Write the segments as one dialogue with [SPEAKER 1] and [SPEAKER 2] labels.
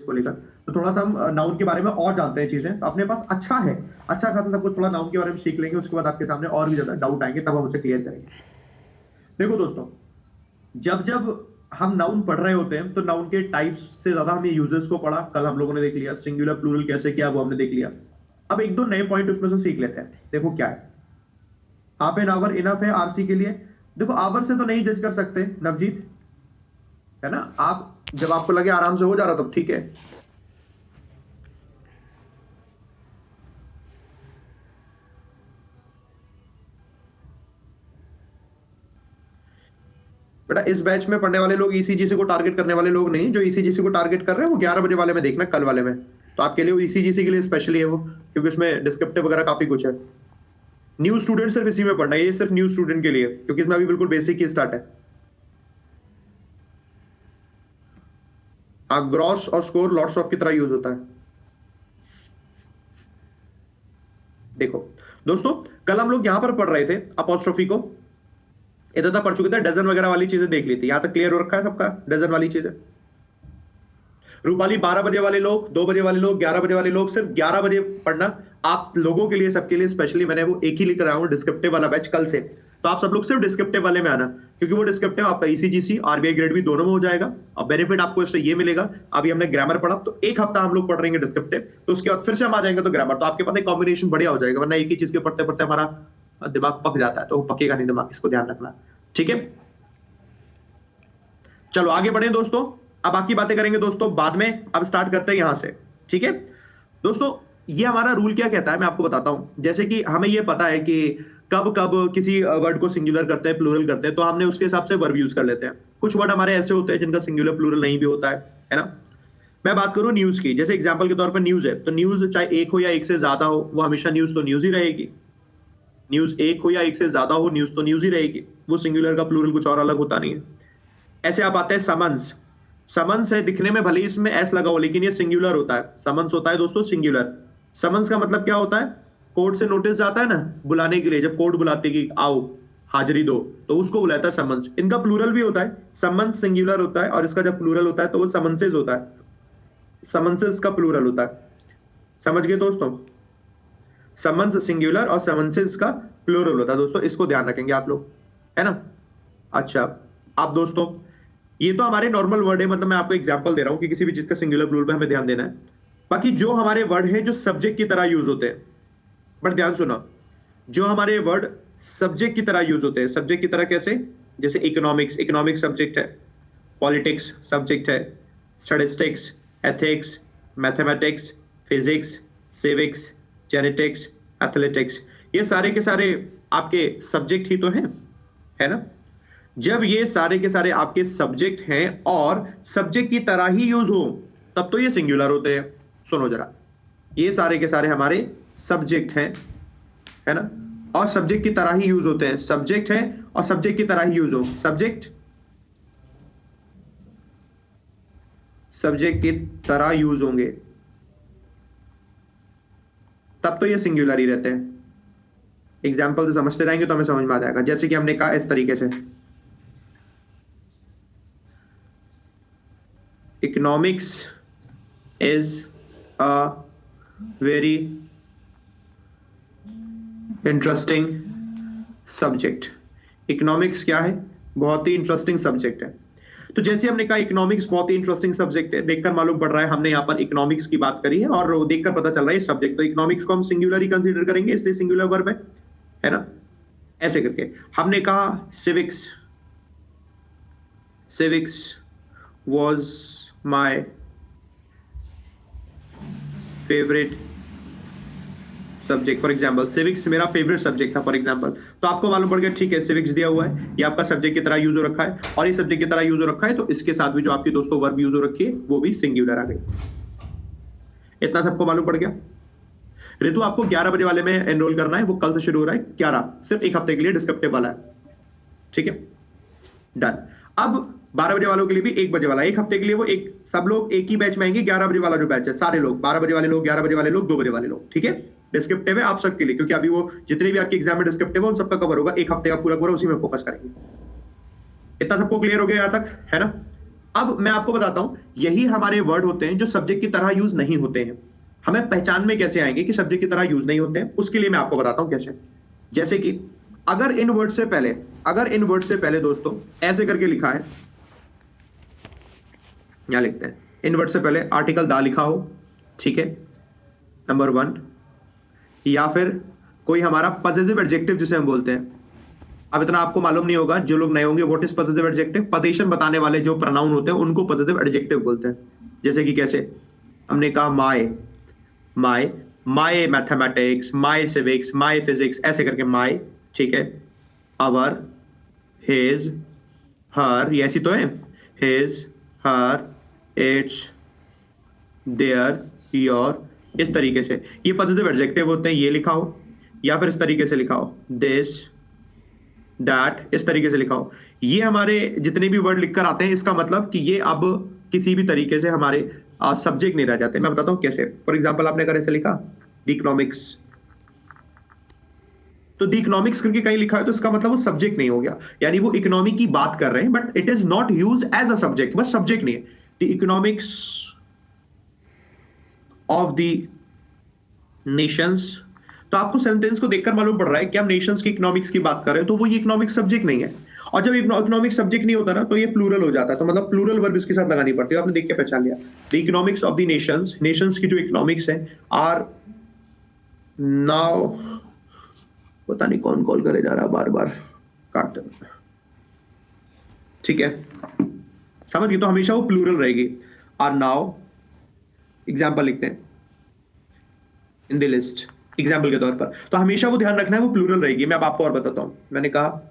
[SPEAKER 1] को लेकर, तो थोड़ा सा हम नाउन के बारे में और जानते हैं चीजें, तो अपने पास अच्छा है, अच्छा खासा सब कुछ थोड़ा नाउन के बारे में सीख लेंगे, उसके बाद आपके सामने और भी ज्यादा डाउट आएंगे, तब हम उसे क्लियर करेंगे। देखो दोस्तों, जब जब हम नाउन पढ़ रहे होते हैं तो नाउन के टाइप्स से ज्यादा हमने यूजेस को पढ़ा, कल हम लोगों ने देख लिया, सिंगुलर प्लूरल कैसे किया वो हमने देख लिया। अब एक दो नए पॉइंट उसमें से सीख लेते हैं। देखो क्या है, हाफ एन आवर इनफ है आरसी के लिए। देखो आवर से तो नहीं जज कर सकते नवजीत, है ना, आप जब आपको लगे आराम से हो जा रहा तब ठीक है। बेटा इस बैच में पढ़ने वाले लोग ईसीजीसी को टारगेट करने वाले लोग नहीं, जो ईसीजीसी को टारगेट कर रहे हैं वो 11 बजे वाले में देखना, कल वाले में। तो आपके लिए ईसीजीसी के लिए स्पेशली है वो, क्योंकि उसमें डिस्क्रिप्टिव वगैरह काफी कुछ है। न्यू स्टूडेंट सिर्फ इसी में पढ़ना है, ये सिर्फ न्यू स्टूडेंट के लिए, क्योंकि इसमें अभी बिल्कुल बेसिक ही स्टार्ट है। ग्रॉस और स्कोर लॉट्स ऑफ की तरह यूज होता है। देखो दोस्तों, कल हम लोग यहां पर पढ़ रहे थे अपोस्ट्रोफी को, इधर तक पढ़ चुके थे, डजन वगैरह वाली चीजें देख ली थी, यहां तक क्लियर हो रखा है सबका, डजन वाली चीजें। रूपाली 12 बजे वाले लोग, 2 बजे वाले लोग, 11 बजे वाले लोग, सिर्फ 11 बजे पढ़ना आप लोगों के लिए, सबके लिए स्पेशली मैंने वो एक ही लिख रहा हूं, डिस्क्रिप्टिव वाला बैच कल से। तो आप सब लोग सिर्फ डिस्क्रिप्टिव वाले में आना, क्योंकि वो डिस्क्रिप्टिव आपका ईसीजीसी आरबीआई ग्रेड भी दोनों में हो जाएगा, और बेनिफिट आपको इससे ये मिलेगा, अभी हमने ग्रामर पढ़ा तो एक हफ्ता हम लोग पढ़ रहे हैं डिस्क्रिप्टिव, तो उसके बाद फिर से हम आ जाएंगे तो ग्रामर, तो आपके पास एक कॉम्बिनेशन बढ़िया हो जाएगा, वरना एक ही चीज के पढ़ते पढ़ते हमारा दिमाग पक जाता है, तो वो पकेगा नहीं दिमाग, इसको ध्यान रखना, ठीक है। चलो आगे बढ़े दोस्तों, अब बाकी बातें करेंगे दोस्तों बाद में, अब स्टार्ट करते हैं यहां से, ठीक है दोस्तों। ये हमारा रूल क्या कहता है मैं आपको बताता हूं। जैसे कि हमें ये पता है कि कब कब किसी वर्ड को सिंगुलर करते हैं, प्लूरल करते हैं, तो हमने उसके हिसाब से वर्ब यूज कर लेते हैं। कुछ वर्ड हमारे ऐसे होते हैं जिनका सिंगुलर प्लूरल नहीं भी होता है ना। मैं बात करूं न्यूज की, जैसे एग्जांपल के तौर पर न्यूज है, तो न्यूज चाहे एक हो या एक से ज्यादा हो, वो हमेशा न्यूज तो न्यूज ही रहेगी। न्यूज एक हो या एक से ज्यादा हो, न्यूज तो न्यूज ही रहेगी, वो सिंगुलर का प्लूरल कुछ और अलग होता नहीं है। ऐसे आप आते हैं समन्स, समन्स है, दिखने में भले इसमें एस लगा हो लेकिन ये सिंगुलर होता है, समन्स होता है दोस्तों सिंगुलर। समन्स का मतलब क्या होता है, कोर्ट से नोटिस जाता है ना बुलाने के लिए, जब कोर्ट बुलाती है कि आओ हाजिरी दो, तो उसको बुलाता है समन्स। इनका प्लूरल भी होता है, समन्स सिंगुलर होता है, और इसका जब प्लूरल होता है तो वो समन्सेस होता है, समन्सेस का प्लूरल होता है। समझ गए दोस्तों, समन्स सिंगुलर और समन्सेस का प्लूरल होता है दोस्तों, इसको ध्यान रखेंगे आप लोग, है ना। अच्छा आप दोस्तों, ये तो हमारे नॉर्मल वर्ड है, मतलब मैं आपको एग्जांपल दे रहा हूं कि किसी भी चीज का सिंगुलर प्लूरल पे हमें ध्यान देना है। बाकी जो हमारे वर्ड है जो सब्जेक्ट की तरह यूज होते हैं, बट ध्यान सुना, जो हमारे वर्ड सब्जेक्ट की तरह यूज होते हैं, सब्जेक्ट की तरह कैसे, जैसे इकोनॉमिक्स, इकोनॉमिक्स सब्जेक्ट है, पॉलिटिक्स सब्जेक्ट है, statistics, ethics, mathematics, physics, civics, genetics, athletics, ये सारे के सारे आपके सब्जेक्ट ही तो है ना। जब ये सारे के सारे आपके सब्जेक्ट हैं और सब्जेक्ट की तरह ही यूज हो, तब तो ये सिंगुलर होते हैं। सुनो जरा, ये सारे के सारे हमारे सब्जेक्ट हैं, है ना, और सब्जेक्ट की तरह ही यूज होते हैं, सब्जेक्ट है और सब्जेक्ट की तरह ही यूज हो, सब्जेक्ट सब्जेक्ट की तरह यूज होंगे, तब तो ये सिंगुलर ही रहते हैं। एग्जाम्पल से समझते रहेंगे तो हमें समझ में आ जाएगा। जैसे कि हमने कहा इस तरीके से, economics is a very interesting subject. Economics क्या है, बहुत ही इंटरेस्टिंग सब्जेक्ट है। तो जैसे हमने कहा इकोनॉमिक्स बहुत ही इंटरेस्टिंग सब्जेक्ट है, देखकर मालूम पड़ रहा है हमने यहाँ पर इकोनॉमिक्स की बात करी है और देखकर पता चल रहा है सब्जेक्ट, तो इकोनॉमिक्स को हम सिंगुलर ही कंसीडर करेंगे, इसलिए सिंगुलर वर्ब है ना। ऐसे करके हमने कहा civics, civics was my favorite subject, for example civics मेरा फेवरेट सब्जेक्ट था फॉर एग्जाम्पल। तो आपको मालूम पड़ गया, ठीक है सिविक्स दिया हुआ है, ये आपका सब्जेक्ट की तरह यूज हो रखा है, और ये सब्जेक्ट की तरह यूज हो रखा है, तो इसके साथ भी जो आपकी दोस्तों वर्ब यूज हो रखी है वो भी सिंगुलर आ गई। इतना सबको मालूम पड़ गया। ऋतु आपको 11 बजे वाले में एनरोल करना है, वो कल से शुरू हो रहा है 11, सिर्फ एक हफ्ते के लिए डिस्क्रिप्टिव वाला है, ठीक है डन। अब 12 बजे वालों के लिए भी 1 बजे वाला, एक हफ्ते के लिए वो एक, सब लोग एक ही बैच में आएंगे, 11 बजे वाला जो बैच है सारे लोग, 12 बजे वाले लोग, 11 बजे वाले लोग, 2 बजे वाले लोग, ठीक है। डिस्क्रिप्टिव है आप सबके लिए, क्योंकि अभी वो जितने भी आपके एग्जाम में डिस्क्रिप्टिव है उन सबका कवर होगा, एक हफ्ते का पूरा पूरा उसी में फोकस करेंगे। इतना सबको क्लियर हो गया यहां तक, है ना। अब मैं आपको बताता हूं, यही हमारे वर्ड होते हैं जो सब्जेक्ट की तरह यूज नहीं होते हैं। हमें पहचान में कैसे आएंगे कि सब्जेक्ट की तरह यूज नहीं होते हैं, उसके लिए मैं आपको बताता हूं कैसे। जैसे कि अगर इन वर्ड से पहले, दोस्तों ऐसे करके लिखा है, यहां लिखते हैं, इन वर्ड से पहले आर्टिकल दा लिखा हो, ठीक है, नंबर 1, या फिर कोई हमारा पजेसिव एडजेक्टिव जिसे हम बोलते हैं। अब इतना आपको मालूम नहीं होगा, जो लोग नए होंगे, व्हाट इज पजेसिव एडजेक्टिव। पदेशन बताने वाले जो प्रोनाउन होते हैं उनको पजेसिव एडजेक्टिव बोलते हैं। जैसे कि कैसे, हमने कहा my, my mathematics, my civics, my physics, ऐसे करके माय, ठीक है। अवर, हिज, हर, ये ऐसी तो है, his, her, its, there, your, इस तरीके से ये पजेसिव एडजेक्टिव होते हैं, ये लिखा हो, या फिर इस तरीके से लिखा हो, दिस, दैट, इस तरीके से लिखा हो। ये हमारे जितने भी वर्ड लिखकर आते हैं, इसका मतलब कि ये अब किसी भी तरीके से हमारे सब्जेक्ट नहीं रह जाते। मैं बताता हूं कैसे। फॉर एग्जांपल आपने अगर ऐसे लिखा द इकोनॉमिक्स, तो द इकोनॉमिक्स करके कहीं लिखा है तो इसका मतलब वो सब्जेक्ट नहीं हो गया, यानी वो इकोनॉमी की बात कर रहे हैं, but it is not used as a subject, बस सब्जेक्ट नहीं है। The economics of the nations, तो आपको सेंटेंस को देखकर मालूम पड़ रहा है कि हम नेशंस की इकोनॉमिक्स की बात कर रहे हैं, तो वो ये इकोनॉमिक्स सब्जेक्ट नहीं है। और जब इकोनॉमिक सब्जेक्ट नहीं होता ना, तो ये प्लूरल हो जाता है, तो मतलब प्लूरल वर्ब इसके साथ लगानी पड़ती है। आपने देख के पहचान लिया, the economics of the Nations, Nations की जो इकोनॉमिक्स है, आर नाउ, पता नहीं कौन कॉल करे जा रहा, बार बार काटते, ठीक है, समझ गए। तो हमेशा वो प्लूरल रहेगी। आर नाउ, एग्जाम्पल लिखते हैं, इन द लिस्ट, एग्जाम्पल के तौर पर, तो हमेशा वो ध्यान रखना है, वो प्लूरल रहेगी। मैं अब आपको और बताता हूं, मैंने कहा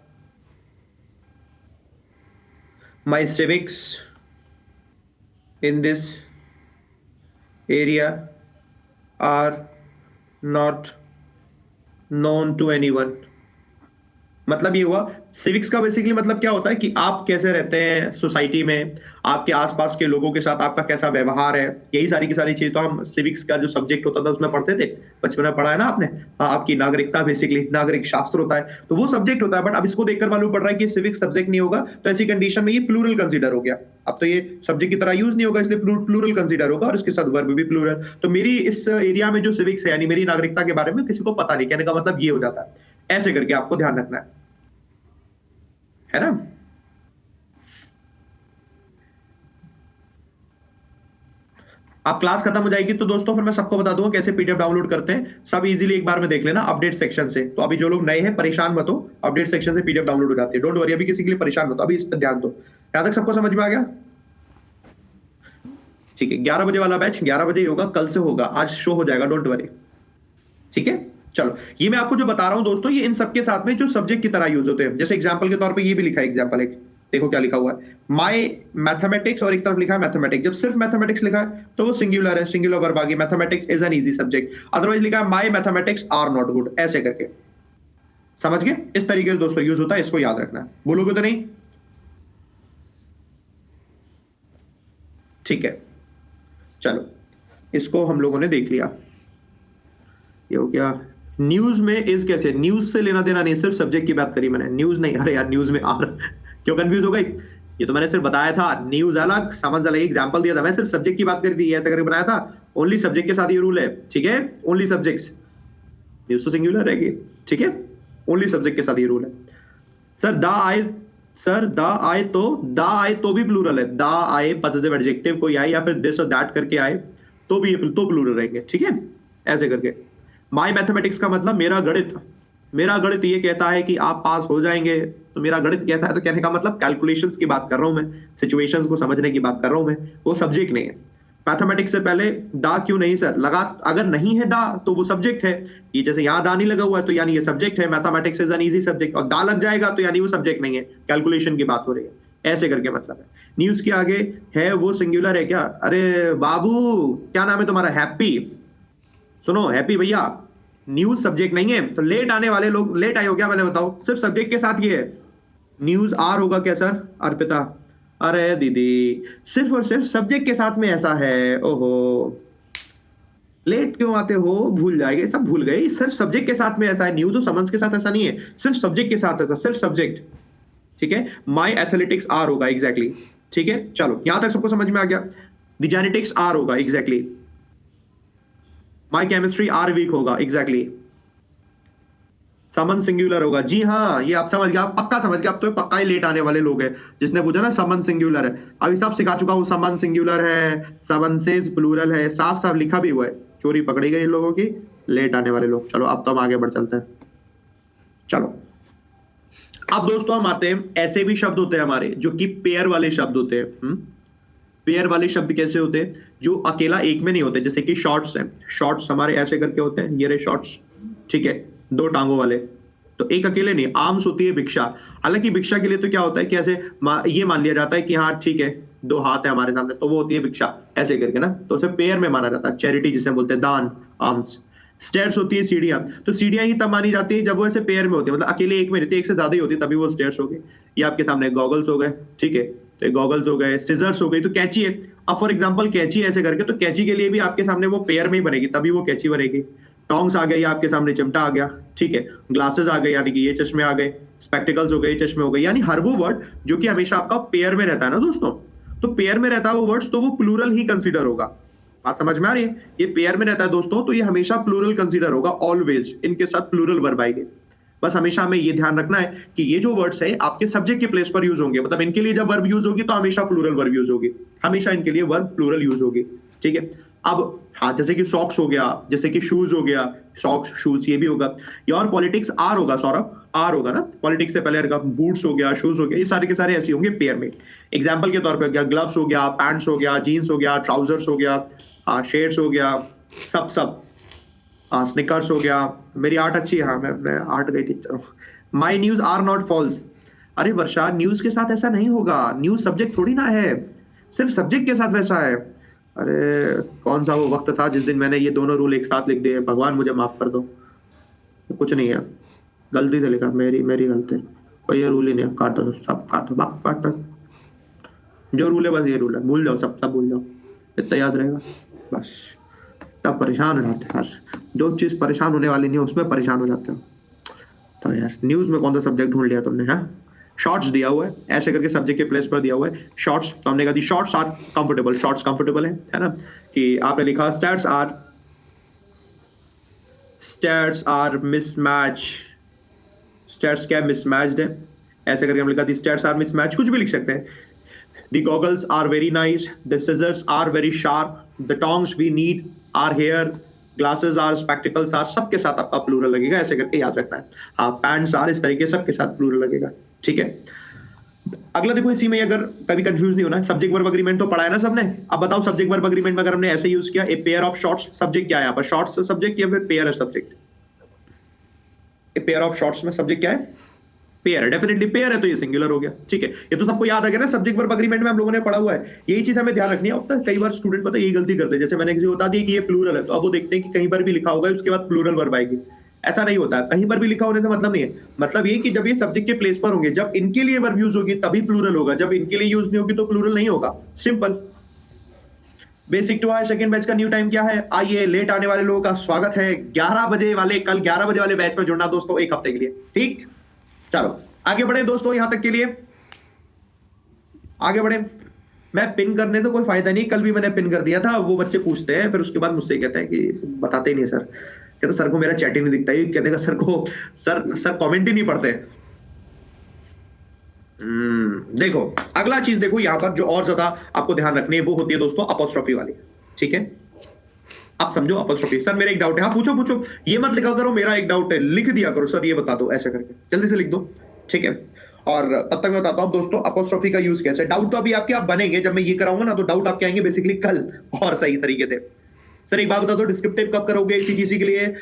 [SPEAKER 1] my civics in this area are not known to anyone. मतलब ये हुआ, सिविक्स का बेसिकली मतलब क्या होता है कि आप कैसे रहते हैं सोसाइटी में, आपके आसपास के लोगों के साथ आपका कैसा व्यवहार है, यही सारी की सारी चीज तो हम सिविक्स का जो सब्जेक्ट होता था उसमें पढ़ते थे, बचपन में पढ़ा है ना आपने। आपकी नागरिकता, बेसिकली नागरिक शास्त्र होता है, तो वो सब्जेक्ट होता है। बट अब इसको देखकर मालूम पड़ रहा है कि सिविक्स सब्जेक्ट नहीं होगा, तो ऐसी कंडीशन में ये प्लूरल कंसीडर हो गया। अब तो ये सब्जेक्ट की तरह यूज नहीं होगा, इसलिए प्लूरल कंसीडर होगा, और इसके साथ वर्ब भी प्लूरल। तो मेरी इस एरिया में जो सिविक्स है, यानी मेरी नागरिकता के बारे में किसी को पता नहीं, कहने का मतलब ये हो जाता है। ऐसे करके आपको ध्यान रखना है ना। अब क्लास खत्म हो जाएगी तो दोस्तों फिर मैं सबको बता दूंगा कैसे पीडीएफ डाउनलोड करते हैं। सब इजीली एक बार में देख लेना अपडेट सेक्शन से। तो अभी जो लोग नए हैं परेशान मत हो, अपडेट सेक्शन से पीडीएफ डाउनलोड हो जाती है, डोंट वरी। अभी किसी के लिए परेशान मत हो, अभी इस पर ध्यान दो। यहां तक सबको समझ में आ गया? ठीक है, 11 बजे वाला बैच 11 बजे ही होगा, कल से होगा, आज शो हो जाएगा, डोंट वरी। ठीक है, चलो ये मैं आपको जो बता रहा हूं दोस्तों, ये इन सबके साथ में जो सब्जेक्ट की तरह यूज होते हैं। जैसे एग्जांपल के तौर पे ये भी लिखा है, एग्जांपल एक देखो क्या लिखा हुआ है, माय मैथमेटिक्स, और एक तरफ लिखा है मैथमेटिक्स। जब सिर्फ मैथमेटिक्स लिखा है तो वो सिंगुलर है, सिंगुलर वर्ब आ गई, mathematics is an easy subject. Otherwise लिखा है my mathematics are not good, ऐसे करके। समझ गए? इस तरीके से दोस्तों यूज होता है, इसको याद रखना है। बोलोगे तो नहीं? ठीक है, चलो इसको हम लोगों ने देख लिया। ये हो गया। न्यूज में इज कैसे, न्यूज से लेना देना नहीं, सिर्फ सब्जेक्ट की बात करी मैंने, न्यूज नहीं। अरे यार न्यूज में आर क्यों कंफ्यूज हो गई? ये तो मैंने सिर्फ बताया था, न्यूज अलग समझ अलग, एग्जांपल दिया था, मैं सिर्फ सब्जेक्ट की बात करी थी, ऐसा करके बनाया था। ओनली सब्जेक्ट के साथ ये रूल है, ठीक है, ओनली सब्जेक्ट्स। न्यूज तो सिंगुलर रहेगी, ठीक है, ओनली सब्जेक्ट के साथ ये रूल है। सर द आए, सर द आए तो भी प्लूरल है, द आए पॉजिटिव एडजेक्टिव कोई आए, या फिर दिस और दैट करके आए तो भी तो प्लूरल रहेंगे, ठीक है, ऐसे करके। माय मैथमेटिक्स का मतलब मेरा गणित, मेरा गणित ये कहता है कि आप पास हो जाएंगे, तो मेरा गणित कहता है, तो कहने का मतलब कैलकुलेशंस की बात कर रहा हूं मैं, सिचुएशंस को समझने की बात कर रहा हूं मैं, वो सब्जेक्ट नहीं है। मैथमेटिक्स से पहले दा क्यों नहीं सर लगा? अगर नहीं है दा तो वो सब्जेक्ट है। ये जैसे यहां दा नहीं लगा हुआ है तो यानी ये सब्जेक्ट है, mathematics is an easy subject, और दा लग जाएगा तो यानी वो सब्जेक्ट नहीं है, कैलकुलेशन की बात हो रही है, ऐसे करके मतलब है। न्यूज के आगे है वो सिंगुलर है क्या? अरे बाबू क्या नाम है तुम्हारा? हैप्पी। सुनो हैप्पी भैया, न्यूज सब्जेक्ट नहीं है, तो लेट आने वाले लोग लेट आए हो क्या? मैंने बताओ, सिर्फ सब्जेक्ट के साथ ये है। न्यूज आर होगा क्या सर? अर्पिता, अरे दीदी सिर्फ और सिर्फ सब्जेक्ट के साथ में ऐसा है, ओहो लेट क्यों आते हो, भूल जाएंगे, सब भूल गए, सिर्फ सब्जेक्ट के साथ में ऐसा है। न्यूज और समन्स के साथ ऐसा नहीं है, सिर्फ सब्जेक्ट के साथ ऐसा, सिर्फ सब्जेक्ट, ठीक है। माई एथलेटिक्स आर होगा, एग्जैक्टली ठीक है, चलो यहां तक सबको समझ में आ गया। द जेनेटिक्स आर होगा, exactly. My chemistry are weak होगा, एग्जैक्टली। समन सिंगुलर होगा, जी हाँ, ये आप समझ गए, आप पक्का समझ गए, आप तो पक्का ही लेट आने वाले लोग हैं। जिसने पूछा ना समन सिंगुलर है, अभी सब सिखा चुका हूं। समन सिंगुलर है, समनसेस प्लूरल है, साफ साफ लिखा भी हुआ है। चोरी पकड़ी गई इन लोगों की, लेट आने वाले लोग। चलो अब तो हम आगे बढ़ चलते हैं। चलो अब दोस्तों हम आते हैं, ऐसे भी शब्द होते हैं हमारे जो कि पेयर वाले शब्द होते हैं। पेयर वाले शब्द कैसे होते हैं? जो अकेला एक में नहीं होते, जैसे कि शॉर्ट्स हैं। शॉर्ट्स हमारे ऐसे करके होते हैं, ये रहे शॉर्ट्स, ठीक है, दो टांगों वाले। तो एक अकेले नहीं। आर्म्स होती है भिक्षा। हालांकि भिक्षा के लिए तो क्या होता है कि ऐसे ये मान लिया जाता है कि हाँ ठीक है, दो हाथ है हमारे सामने, तो वो होती है भिक्षा, ऐसे करके ना, तो उसे पेयर में माना जाता है। चैरिटी जिसे बोलते हैं, दान, आर्म्स। स्टेयर्स होती है सीढ़ियां। तो सीढ़ियां ही तब मानी जाती है जब वो ऐसे पेयर में होती है, मतलब अकेले एक में रहती है, एक से ज्यादा ही होती है, तभी वो स्टेयर्स हो गए। ये आपके सामने गॉगल्स हो गए, ठीक है, तो गॉगल्स हो गए। सिजर्स हो गई, तो कैंची है। अब फॉर एग्जांपल कैंची ऐसे करके, तो कैंची के लिए भी आपके सामने वो पेयर में ही बनेगी, तभी वो कैंची बनेगी। टोंग्स आ गई आपके सामने, चिमटा आ गया, ठीक है। ग्लासेस आ गए, यानी कि ये चश्मे आ गए। स्पेक्टिकल्स हो गए, चश्मे हो गए। यानी हर वो वर्ड जो कि हमेशा आपका पेयर में रहता है ना दोस्तों, तो पेयर में रहता है वो वर्ड्स, तो वो प्लूरल ही कंसीडर होगा। बात समझ में आ रही है? ये पेयर में रहता है दोस्तों, तो ये हमेशा प्लूरल कंसीडर होगा, ऑलवेज इनके साथ प्लूरल वर्ब आएंगे। बस हमेशा हमें ये ध्यान रखना है कि ये जो वर्ड्स है आपके सब्जेक्ट के प्लेस पर यूज होंगे, मतलब इनके लिए जब वर्ब यूज होगी तो हमेशा प्लूरल वर्ब यूज होगी, हमेशा इनके लिए वर्ब प्लूरल यूज होगी, ठीक है। अब हाँ, जैसे कि सॉक्स हो गया, जैसे कि शूज हो गया, सॉक्स शूज ये भी होगा। और पॉलिटिक्स आर होगा, सौरभ आर होगा ना, पॉलिटिक्स से पहले बूट्स हो गया, शूज हो गया, ये सारे के सारे ऐसे होंगे पेयर में। एग्जाम्पल के तौर पर हो गया, ग्लव्स हो गया, पैंट्स हो गया, जीन्स हो गया, ट्राउजर्स हो गया, शेड्स हो गया, सब सब, स्निकर्स हो गया। मेरी आर्ट अच्छी है, हाँ मैं आर्ट गई टीचर हूँ। माई न्यूज आर नॉट फॉल्स। अरे वर्षा, न्यूज के साथ ऐसा नहीं होगा, न्यूज सब्जेक्ट थोड़ी ना है, सिर्फ सब्जेक्ट के साथ वैसा है। अरे कौन सा वो वक्त था जिस दिन मैंने ये दोनों रूल एक साथ लिख दिए, भगवान मुझे माफ कर दो। कुछ नहीं है, गलती से लिखा, मेरी मेरी गलती। कोई ये रूल ही नहीं है, काटो सब, काटो बात। जो रूल है बस ये रूल है, भूल जाओ, सब सब भूल जाओ, इतना याद रहेगा बस। तब परेशान हो जाते हैं, जो चीज परेशान होने वाली नहीं है उसमें परेशान हो जाते हो। तो यार न्यूज में कौन सा सब्जेक्ट ढूंढ लिया तुमने? हाँ, शॉर्ट्स दिया हुआ है, ऐसे करके सब्जेक्ट के प्लेस पर दिया हुआ है शॉर्ट्स, तो हमने कहा shorts are comfortable, shorts comfortable है ना। कि आपने लिखा स्टैट्स आर मिसमैच, स्टैट्स क्या मिसमैच्ड है, ऐसे करके हम लिखा थी स्टैट्स आर मिसमैच, कुछ भी लिख सकते हैं। The goggles are very nice, the scissors are very sharp, the tongs we need are here, glasses are, spectacles are, सबके साथ आपका प्लूरल लगेगा, ऐसे करके याद रखना है। हाँ, पैंट्स आर, इस तरीके सबके साथ प्लूरल लगेगा, ठीक है। अगला देखो, इसी में अगर कभी कंफ्यूज नहीं होना है, सब्जेक्ट वर्ब अग्रीमेंट तो पढ़ा है ना सबने। अब बताओ सब्जेक्ट वर्ब अग्रीमेंट में अगर हमने ऐसे यूज किया, a pair of shorts, subject क्या है यहाँ पर? शॉर्ट्स सब्जेक्ट या फिर पेयर है subject? A pair of shorts में सब्जेक्ट क्या है? पेयर है, डेफिनेटली पेयर है, तो ये सिंगुलर हो गया, ठीक है। ये तो सबको याद आ गया ना, सब्जेक्ट वर्ब अग्रीमेंट में हम लोगों ने पढ़ा हुआ है। यही चीज हमें ध्यान रखनी है। अब कई बार स्टूडेंट पता है यही गलती करते हैं, जैसे मैंने किसी को बता दिया कि ये प्लूरल है, तो अब वो देखते हैं कि कहीं पर भी लिखा होगा उसके बाद प्लूरल वर्ब आएगी। ऐसा नहीं होता है, कहीं पर भी लिखा होने से मतलब नहीं है। मतलब ये कि जब ये सब्जेक्ट के प्लेस पर होंगे, जब इनके लिए वर्ब यूज होगी तभी प्लूरल होगा, जब इनके लिए यूज नहीं होगी तो प्लूरल नहीं होगा, सिंपल। बेसिक टू है, सेकंड बैच का न्यू टाइम क्या है? आइए, लेट आने वाले लोगों का स्वागत है। 11 बजे वाले, कल 11 बजे वाले बैच में जुड़ना दोस्तों, एक हफ्ते के लिए, ठीक। चलो आगे बढ़े दोस्तों, यहां तक के लिए आगे बढ़े। मैं पिन करने तो कोई फायदा नहीं, कल भी मैंने पिन कर दिया था। वो बच्चे पूछते हैं, फिर उसके बाद मुझसे कहते हैं कि बताते ही नहीं सर। कहते सर को मेरा चैट ही नहीं दिखता है, कहते सर को सर कमेंट ही नहीं पढ़ते। देखो अगला चीज देखो, यहां पर जो और ज्यादा आपको ध्यान रखनी है वो होती है दोस्तों अपोस्ट्रोफी वाली, ठीक है। आप समझो अपोस्ट्रोफी। सर मेरा एक डाउट है, हाँ पूछो पूछो, ये मत लिखा करो मेरा एक डाउट है, लिख दिया करो सर ये बता दो, ऐसा करके जल्दी से लिख दो, ठीक है। और तब तक मैं बताता हूं दोस्तों अपोस्ट्रोफी का यूज कैसे। डाउट तो अभी आपके आप बनेंगे, जब मैं ये कराऊंगा ना तो डाउट आपके आएंगे बेसिकली कल, और सही तरीके से। सर एक बात बता दो, डिस्क्रिप्टिव कब करोगे ईसीजीसी के लिए?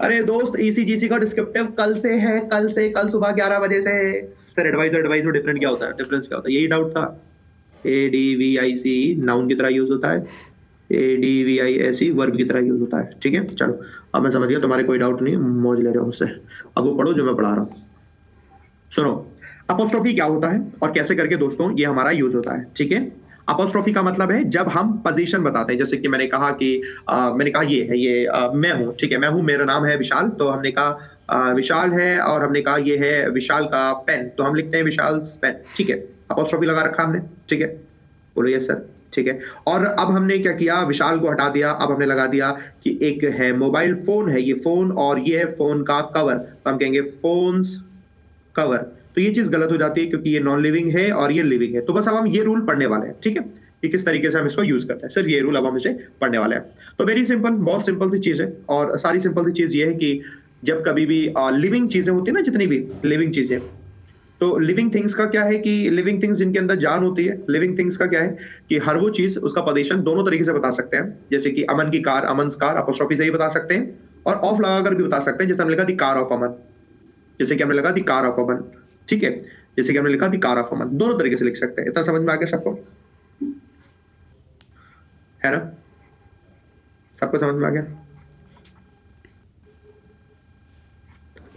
[SPEAKER 1] अरे दोस्त ईसीजीसी का डिस्क्रिप्टिव कल से है, कल सुबह 11 बजे से। सर एडवाइजर में डिफरेंट क्या होता है, डिफरेंस क्या होता है? यही डाउट था। ADVIC नाउन की तरह यूज होता है, ADVISE वर्ब की तरह यूज होता है, ठीक है। चलो अब मैं समझ गया, तुम्हारे कोई डाउट नहीं, मौज ले रहे हो मुझसे। अब वो पढ़ो जो मैं पढ़ा रहा हूँ। सुनो अपोस्ट्रोफी क्या होता है और कैसे करके दोस्तों ये हमारा यूज होता है, ठीक है। अपोस्ट्रोफी का मतलब है जब हम पोजीशन बताते हैं, जैसे कि मैंने कहा कि मैंने कहा ये है, ये मैं हूं, ठीक है, मैं हूं, मेरा नाम है विशाल, तो हमने कहा विशाल है, और हमने कहा ये है विशाल का पेन, तो हम लिखते हैं विशाल पेन, ठीक है। अपोस्ट्रोफी लगा रखा हमने, ठीक है। बोलो यस सर। ठीक है, और अब हमने क्या किया, विशाल को हटा दिया, अब हमने लगा दिया कि एक है मोबाइल फोन है, ये फोन और ये है फोन का कवर, तो हम कहेंगे फोन्स कवर। तो ये चीज गलत हो जाती है क्योंकि ये नॉन लिविंग है और ये लिविंग है। तो बस अब हम ये रूल पढ़ने वाले हैं, ठीक है, कि किस तरीके से हम इसको यूज करते हैं, सिर्फ ये रूल अब हम इसे पढ़ने वाले हैं। तो वेरी सिंपल, बहुत सिंपल सी चीज है, और सारी सिंपल सी चीज ये है कि जब कभी भी लिविंग चीजें होती है ना, जितनी भी लिविंग चीजें, तो लिविंग थिंग्स का क्या है कि लिविंग थिंग्स जिनके अंदर जान होती है, लिविंग थिंग्स का क्या है कि हर वो चीज उसका पोजीशन दोनों तरीके से बता सकते हैं। जैसे कि अमन की कार, अमन्स कार अपोस्ट्रोफी से ही बता सकते हैं, और ऑफ लगाकर भी बता सकते हैं, जैसे हमने लिखा दी कार ऑफ अमन, जैसे कि हमने लगा दी कार ऑफ अमन, ठीक है, जैसे कि हमने लिखा दी कार ऑफ अमन, दोनों तरीके से लिख सकते हैं। इतना समझ में आ गया सबको, है ना, सबको समझ में आ गया,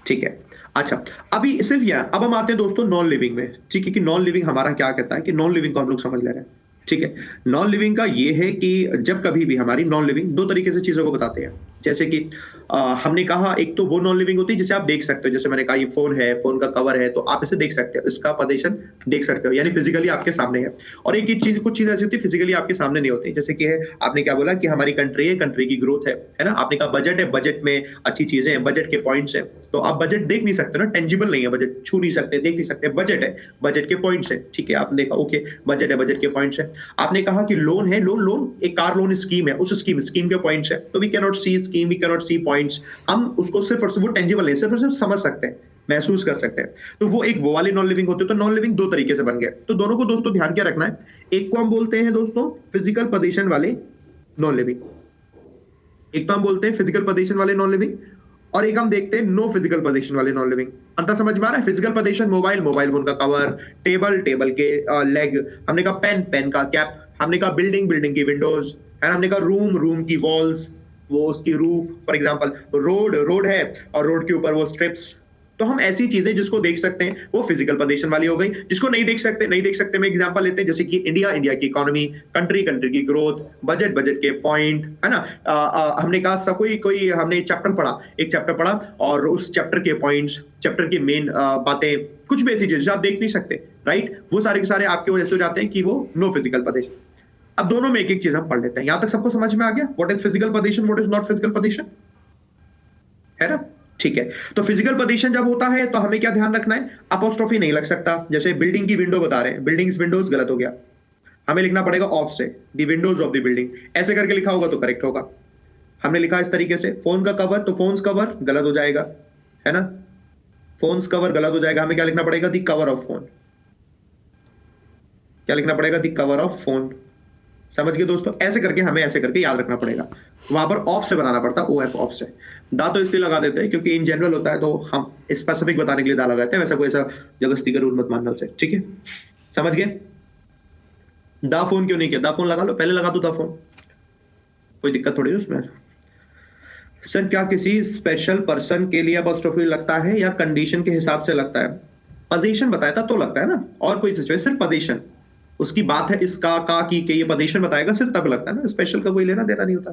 [SPEAKER 1] ठीक है। अच्छा, अभी सिर्फ यह, अब हम आते हैं दोस्तों नॉन लिविंग में, ठीक है, कि नॉन लिविंग हमारा क्या कहता है, कि नॉन लिविंग को हम लोग समझ ले रहे हैं, ठीक है। नॉन लिविंग का ये है कि जब कभी भी हमारी नॉन लिविंग दो तरीके से चीजों को बताते हैं, जैसे कि हमने कहा एक तो वो नॉन लिविंग होती है जिसे आप देख सकते हो, जैसे मैंने कहा ये फोन है, फोन का कवर है, तो आप इसे देख सकते हो, इसका पोजीशन देख सकते हो, यानी फिजिकली आपके सामने है। और एक चीज, कुछ चीज ऐसी होती है फिजिकली आपके सामने नहीं होती, जैसे कि है, आपने क्या बोला कि हमारी कंट्री है, कंट्री की ग्रोथ है ना, आपने कहा बजट है, बजट में अच्छी चीजें हैं, बजट के पॉइंट्स है, तो आप बजट देख नहीं सकते ना, टेंजिबल नहीं है बजट, छू नहीं सकते, देख नहीं सकते, बजट है, बजट के पॉइंट्स है, ठीक है, आपने देखा ओके बजट है, बजट के पॉइंट्स है। आपने कहा कि लोन है, लोन लोन एक कार लोन स्कीम है, उस स्कीम के पॉइंट्स है, तो we can not see scheme, we can not see points, हम उसको सिर्फ और सिर्फ वो टेंजिबल नहीं, सिर्फ और सिर्फ समझ सकते हैं, महसूस कर सकते हैं, तो वो एक वो वाली नॉन लिविंग होती है। तो नॉन लिविंग दो तरीके से बन गए, तो दोनों को दोस्तों ध्यान क्या रखना है, एक को हम बोलते हैं दोस्तों फिजिकल पोजीशन वाले नॉन लिविंग, एक तो हम बोलते हैं फिजिकल पोजीशन वाले नॉन लिविंग, और एक हम देखते हैं नो फिजिकल पोजीशन वाले नॉन लिविंग। अंतर समझ में आ रहा है? Physical position mobile, mobile phone का कवर, टेबल, टेबल के लेग, हमने कहा पेन, पेन का कैप, हमने कहा बिल्डिंग, बिल्डिंग की विंडोज, एंड हमने कहा रूम, रूम की वॉल्स, वो उसकी roof, for example road, road है और रोड के ऊपर वो स्ट्रिप्स। तो हम ऐसी चीजें जिसको देख सकते हैं वो फिजिकल पोजीशन वाली हो गई, जिसको नहीं देख सकते, नहीं देख सकते में एग्जांपल लेते हैं, जैसे कि इंडिया, इंडिया की इकोनॉमी, कंट्री, कंट्री की ग्रोथ, बजट, बजट के पॉइंट, है ना। हमने कहा सब कोई कोई हमने चैप्टर पढ़ा, एक चैप्टर पढ़ा और उस चैप्टर के पॉइंट्स, चैप्टर की मेन बातें, कुछ भी ऐसी चीजें आप देख नहीं सकते, राइट, वो सारे के सारे आपके वजह से हो जाते हैं कि वो नो फिजिकल पोजीशन। अब दोनों में एक एक चीज हम पढ़ लेते हैं, यहां तक सबको समझ में आ गया, what is physical position, what is not physical position, है ना, ठीक है। तो फिजिकल पोजीशन जब होता है तो हमें क्या ध्यान रखना है, अपोस्ट्रोफी नहीं लग सकता, जैसे बिल्डिंग की विंडो बता रहे हैं, बिल्डिंग्स विंडोज गलत हो गया, हमें लिखना पड़ेगा ऑफ से, the Windows of the building, ऐसे करके लिखा होगा तो करेक्ट होगा। हमने लिखा इस तरीके से, फोन का कवर, तो फोन्स कवर गलत हो जाएगा, है ना, फोन्स कवर गलत हो जाएगा, हमें क्या लिखना पड़ेगा, द कवर ऑफ फोन, क्या लिखना पड़ेगा, द कवर ऑफ फोन। समझ गए दोस्तों, ऐसे करके हमें ऐसे करके याद रखना पड़ेगा, वहां पर ऑफ से बनाना पड़ता, ओ एफ ऑफ से। दा तो इसलिए लगा देते हैं क्योंकि इन जनरल होता है, तो हम स्पेसिफिक बताने के लिए दा लगाते हैं, वैसा कोई ऐसा जबरदस्ती का रूल मत मानना उसे, ठीक है, समझ गए। दा फोन क्यों नहीं किया, दा फोन लगा लो, पहले लगा दो दा फोन, कोई दिक्कत थोड़ी है उसमें। सर क्या किसी स्पेशल पर्सन के लिए अपॉस्ट्रोफी लगता है या कंडीशन के हिसाब से लगता है, पोजीशन बताया था तो लगता है ना, और कोई सिचुएशन, सिर्फ पोजीशन उसकी बात है, इसका का की के ये पोजीशन बताएगा सिर्फ तब लगता है ना, स्पेशल का कोई लेना देना नहीं होता।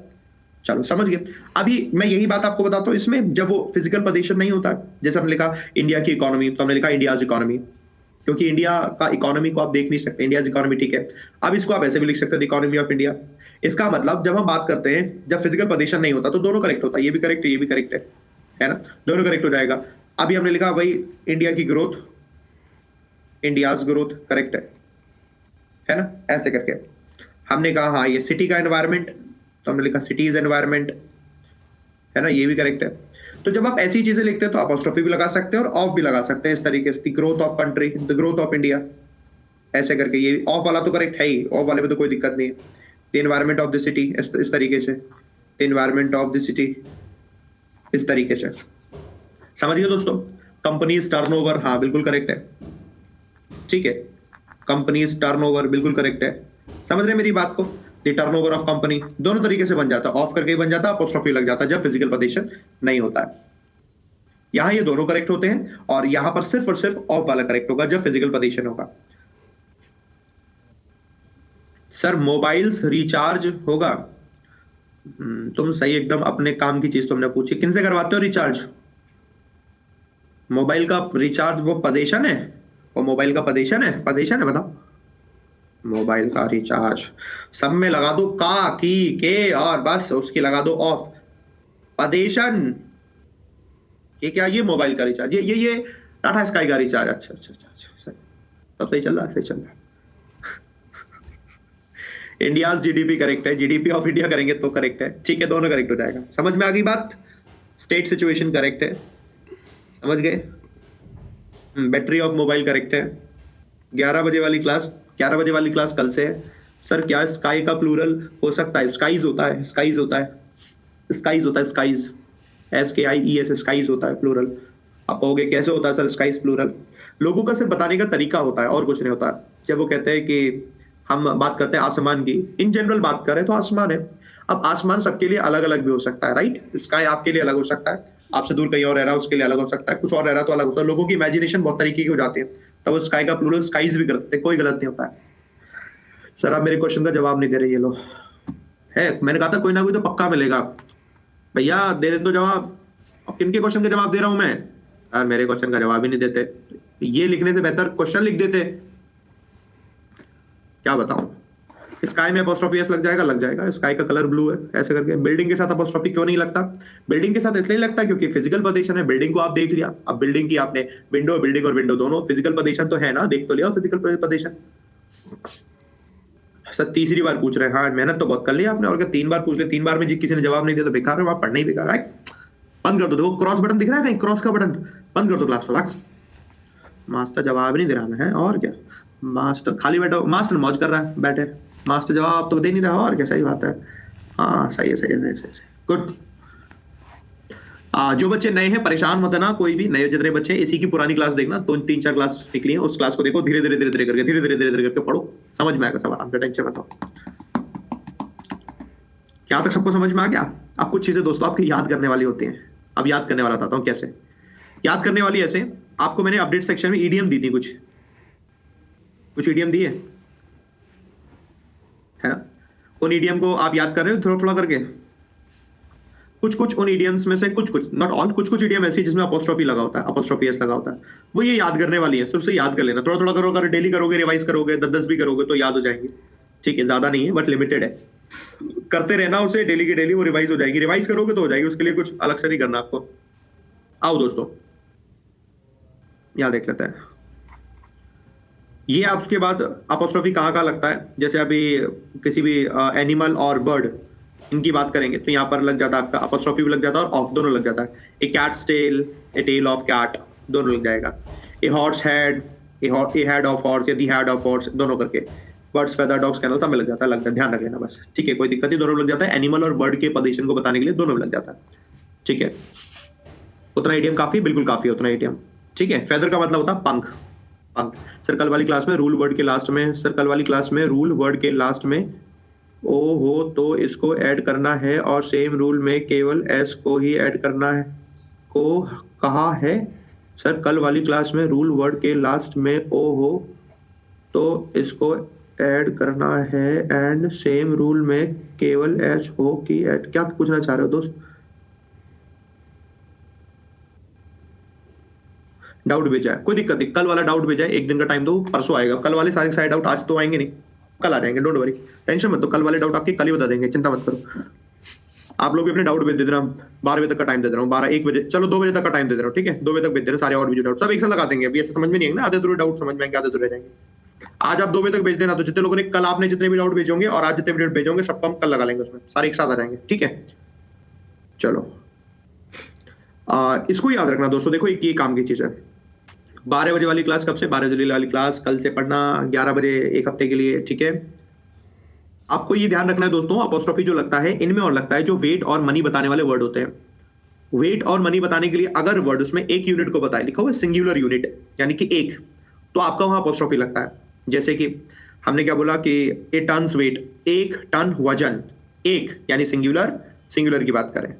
[SPEAKER 1] चलो समझ गए। अभी मैं यही बात आपको बताता हूँ, इसमें जब वो फिजिकल पोजीशन नहीं होता, जैसे हमने लिखा इंडिया की इकोनॉमी, तो हमने लिखा इंडियाज इकोनॉमी, क्योंकि इंडिया का इकोनॉमी को आप देख नहीं सकते, इंडियाज इकोनॉमी, ठीक है। अब इसको आप ऐसे भी लिख सकते हैं, इकोनॉमी ऑफ इंडिया। इसका मतलब जब हम बात करते हैं, जब फिजिकल पोजीशन नहीं होता तो दोनों करेक्ट होता है, ये भी करेक्ट है, ये भी करेक्ट है ना, दोनों करेक्ट हो जाएगा। अभी हमने लिखा भाई इंडिया की ग्रोथ, इंडियाज ग्रोथ करेक्ट है ना, ऐसे करके। हमने कहा हाँ ये सिटी का एनवायरनमेंट, तो हमने लिखा सिटीज एनवायरनमेंट, है ना, ये भी करेक्ट है। तो जब आप ऐसी चीजें लिखते हैं तो अपोस्ट्रोफी भी लगा सकते हैं और ऑफ भी लगा सकते हैं, इस तरीके से, growth of country, the growth of India, ऐसे करके। ये ऑफ वाला तो करेक्ट है ही, ऑफ वाले में तो कोई दिक्कत नहीं है। The environment of the city, इस तरीके से, एनवायरनमेंट ऑफ द सिटी, इस तरीके से। समझ गए दोस्तों। कंपनीज टर्नओवर, हाँ बिल्कुल करेक्ट है, ठीक है, कंपनीज टर्नओवर बिल्कुल करेक्ट है। समझ रहे मेरी बात को, द टर्नओवर ऑफ कंपनी दोनों तरीके से बन जाता है, ऑफ करके बन जाता है, अपोस्ट्रोफी लग जाता है जब फिजिकल पोजीशन नहीं होता है। यहां ये दोनों करेक्ट होते हैं, और यहां पर सिर्फ और सिर्फ ऑफ वाला करेक्ट होगा जब फिजिकल पोजीशन होगा। सर मोबाइल्स रिचार्ज होगा, तुम सही एकदम अपने काम की चीज तुमने पूछी, किनसे करवाते हो रिचार्ज? मोबाइल का रिचार्ज वो पोजीशन है, वो मोबाइल का पोजीशन है, पोजीशन है बताओ। मोबाइल का रिचार्ज, सब में लगा दो का की के और बस उसकी लगा दो ऑफ। पदेशन, ये क्या, ये मोबाइल का रिचार्ज, ये टाटा स्काई का रिचार्ज। अच्छा अच्छा अच्छा अच्छा, सही, सब सही चल रहा है, सही चल रहा है। इंडिया जीडीपी करेक्ट है, जीडीपी ऑफ इंडिया करेंगे तो करेक्ट है, ठीक है, दोनों करेक्ट हो जाएगा। समझ में आ गई बात? स्टेट सिचुएशन करेक्ट है, समझ गए। बैटरी ऑफ मोबाइल करेक्ट है। 11 बजे वाली क्लास, 11 बजे वाली क्लास कल से है। सर क्या स्काई का प्लूरल हो सकता है? स्काईज होता है, स्काईज होता है, स्काईज होता है, स्काईज, SKIES, स्काईज होता है प्लूरल। आप कहोगे कैसे होता है सर स्काईज प्लूरल? लोगों का सिर्फ बताने का तरीका होता है और कुछ नहीं होता। जब वो कहते हैं कि हम बात करते हैं आसमान की, इन जनरल बात करें तो आसमान है। अब आसमान सबके लिए अलग अलग भी हो सकता है, राइट? स्काई आपके लिए अलग हो सकता है, आपसे दूर कहीं और रह रहा है उसके लिए अलग हो सकता है, कुछ और रह रहा तो अलग होता है। लोगों की इमेजिनेशन बहुत तरीके की हो जाती है, तब वो स्काई का प्लूरल स्काईज भी करते हैं, कोई गलत नहीं होता है। सर आप मेरे क्वेश्चन का जवाब नहीं दे रहे, ये लो है, मैंने कहा था कोई ना कोई तो पक्का मिलेगा। भैया दे दे तो जवाब। अब किनके क्वेश्चन का जवाब दे रहा हूं मैं? यार मेरे क्वेश्चन का जवाब ही नहीं देते, ये लिखने से बेहतर क्वेश्चन लिख देते। क्या बताऊं? स्काई में अपोस्ट्रोफी एस लग जाएगा, लग जाएगा। स्काई का कलर ब्लू है, ऐसे करके। बिल्डिंग के साथ अपोस्ट्रोफी क्यों नहीं लगता? बिल्डिंग के साथ इसलिए नहीं लगता क्योंकि फिजिकल पोजीशन है, बिल्डिंग को आप देख लिया। अब बिल्डिंग की आपने विंडो, बिल्डिंग और विंडो दोनों फिजिकल पोजीशन तो है ना, देख तो लिया फिजिकल पोजीशन। सर तीसरी बार पूछ रहे हैं, हाँ मेहनत तो बहुत कर ली आपने, और क्या 3 बार पूछ ले, 3 बार में किसी ने जवाब नहीं दिया तो बेकार है, वहां पढ़ना ही बेकार है। बंद कर दो, देखो क्रॉस बटन दिख रहा है कहीं, क्रॉस का बटन बंद कर दो क्लास को। मास्टर जवाब नहीं दे रहा है, और क्या। मास्टर खाली बैठा, मास्टर मौज कर रहा है बैठे, मास्टर जवाब तो दे नहीं रहा, और क्या, सही बात है। हाँ सही है, सही है, सही है, गुड। जो बच्चे नए हैं परेशान मत ना, कोई भी नए जितने बच्चे, इसी की पुरानी क्लास देखना, तो 3-4 क्लास निकली है, उस क्लास को देखो, धीरे धीरे धीरे धीरे करके, धीरे धीरे धीरे धीरे करके पढ़ो, समझ में आएगा सब आराम से, टेंशन मत लो। यहाँ तक सबको समझ में आ गया? अब कुछ चीजें दोस्तों आपकी याद करने वाली होती हैं। अब याद करने वाला बताता हूँ कैसे याद करने वाली। ऐसे आपको मैंने अपडेट सेक्शन में ईडीएम दी थी, कुछ कुछ ईडीएम दिए है ना, उन ईडीएम को आप याद कर रहे हो थोड़ा थोड़ा करके। कुछ कुछ उन ईडीएम्स में से कुछ कुछ, नॉट ऑल, कुछ कुछ ईडीएम ऐसी जिसमें अपोस्ट्रोफी लगा होता है, अपोस्ट्रोफी एस लगा होता है, वो ये याद करने वाली है। सिर्फ से याद कर लेना, थोड़ा थोड़ा करोगे, डेली करोगे, रिवाइज करोगे, 10-10 भी करोगे तो याद हो जाएंगे। ठीक है, ज्यादा नहीं है बट लिमिटेड है, करते रहना उसे डेली की डेली, वो रिवाइज हो जाएगी। रिवाइज करोगे तो हो जाएगी, उसके लिए कुछ अलग से नहीं करना आपको। आओ दोस्तों यहां देख लेते हैं, ये आपके बाद अपोस्ट्रोफी कहाँ कहाँ लगता है। जैसे अभी किसी भी एनिमल और बर्ड, इनकी बात करेंगे तो यहाँ पर लग जाता है आपका अपोस्ट्रोफी भी लग जाता है और ऑफ दोनों लग जाता है। A cat's tail, a tail of cat, दोनों लग जाएगा। A horse head, a head of horse, या दी हेड ऑफ हॉर्स, दोनों करके। बर्ड्स फेदर, डॉग्स कैनल, सब में लग जाता है, लगता है, ध्यान रख लेना बस, ठीक है, कोई दिक्कत नहीं, दोनों लग जाता है। एनिमल और बर्ड के पोजीशन को बताने के लिए दोनों में लग जाता है, ठीक है। उतना एटीएम काफी, बिल्कुल काफी है उतना एटीएम, ठीक है। फेदर का मतलब होता है पंख, पंख। सर्कल वाली क्लास में रूल वर्ड के लास्ट में, सर्कल वाली क्लास में रूल वर्ड के लास्ट में ओ हो तो इसको ऐड करना है, और सेम रूल में केवल एस को ही ऐड करना है, को कहा है। सर कल वाली क्लास में रूल वर्ड के लास्ट में ओ हो तो इसको ऐड करना है, एंड सेम रूल में केवल एच हो की ऐड, क्या पूछना चाह रहे हो दोस्त? डाउट भेजा है, कोई दिक्कत नहीं, कल वाला डाउट भेजा है, एक दिन का टाइम दो, परसों आएगा। कल वाले सारे डाउट आज तो आएंगे नहीं, कल आ जाएंगे, डोंट वरी, टेंशन मत लो, कल वाले डाउट आपके कल ही बता देंगे, चिंता मत करो। आप लोग भी अपने डाउट भेज दे देना, 12 बजे तक का टाइम दे दे रहा हूँ, 12-1 बजे, चलो 2 बजे तक का टाइम दे दे रहा हूँ, ठीक है, 2 बजे तक भेज देना सारे, और भी जो डाउट सब एक साथ लगा देंगे। अभी ऐसे समझ में नहीं आएंगे ना, आधे अधूरे डाउट समझ में आएंगे, आधे अधूरे रह जाएंगे। आज आप 2 बजे तक भेज देना, तो जितने लोगों ने कल आपने जितने भी डाउट भेजोगे और आज जितने भी डाउट भेजोगे सबको हम कल लगा लेंगे, उसमें सारे एक साथ आ जाएंगे, ठीक है। चलो इसको याद रखना दोस्तों, देखो ये काम की चीज है। 12 बजे वाली क्लास कब से? 12 बजे वाली क्लास कल से पढ़ना, 11 बजे एक हफ्ते के लिए, ठीक है। आपको ये ध्यान रखना है दोस्तों, अपोस्ट्रोफी जो लगता है इनमें और लगता है जो वेट और मनी बताने वाले वर्ड होते हैं। वेट और मनी बताने के लिए अगर वर्ड उसमें एक यूनिट को बताए, लिखा हुआ है सिंगुलर यूनिट यानी कि एक, तो आपका वहां अपोस्ट्रोफी लगता है। जैसे कि हमने क्या बोला कि ए टन्स वेट, 1 टन वजन, एक यानी सिंगुलर, सिंगुलर की बात करें,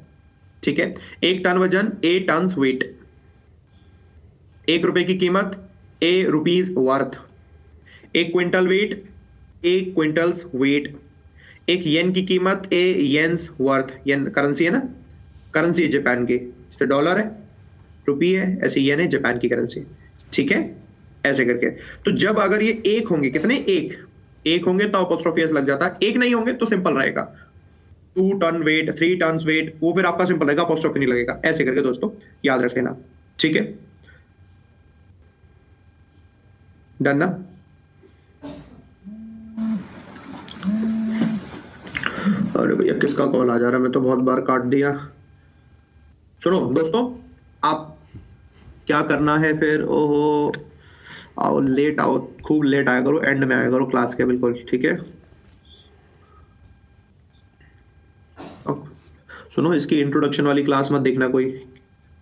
[SPEAKER 1] ठीक है। 1 टन वजन, ए टन्स वेट। 1 रुपए की कीमत, a rupees worth. 1 quintal weight, a quintals weight. 1 yen की कीमत, ए येन्स वर्थ। येन करेंसी है ना, करेंसी है जापान की, जैसे डॉलर है, रुपी है, ऐसे येन है जापान की करेंसी, ठीक है, ऐसे करके। तो जब अगर ये एक होंगे, कितने? एक, एक होंगे तो अपोस्ट्रोफी एस लग जाता है, एक नहीं होंगे तो सिंपल रहेगा। 2 टन वेट, 3 टन वेट, वो फिर आपका सिंपल रहेगा, अपोस्ट्रोफी नहीं लगेगा। ऐसे करके दोस्तों याद रख लेना, ठीक है, डन ना। अरे भैया किसका कॉल आ जा रहा है, मैं तो बहुत बार काट दिया। सुनो दोस्तों, आप क्या करना है फिर, ओहो आओ लेट आओ, खूब लेट आया करो, एंड में आया करो क्लास के, बिल्कुल ठीक है। अब सुनो, इसकी इंट्रोडक्शन वाली क्लास मत देखना कोई,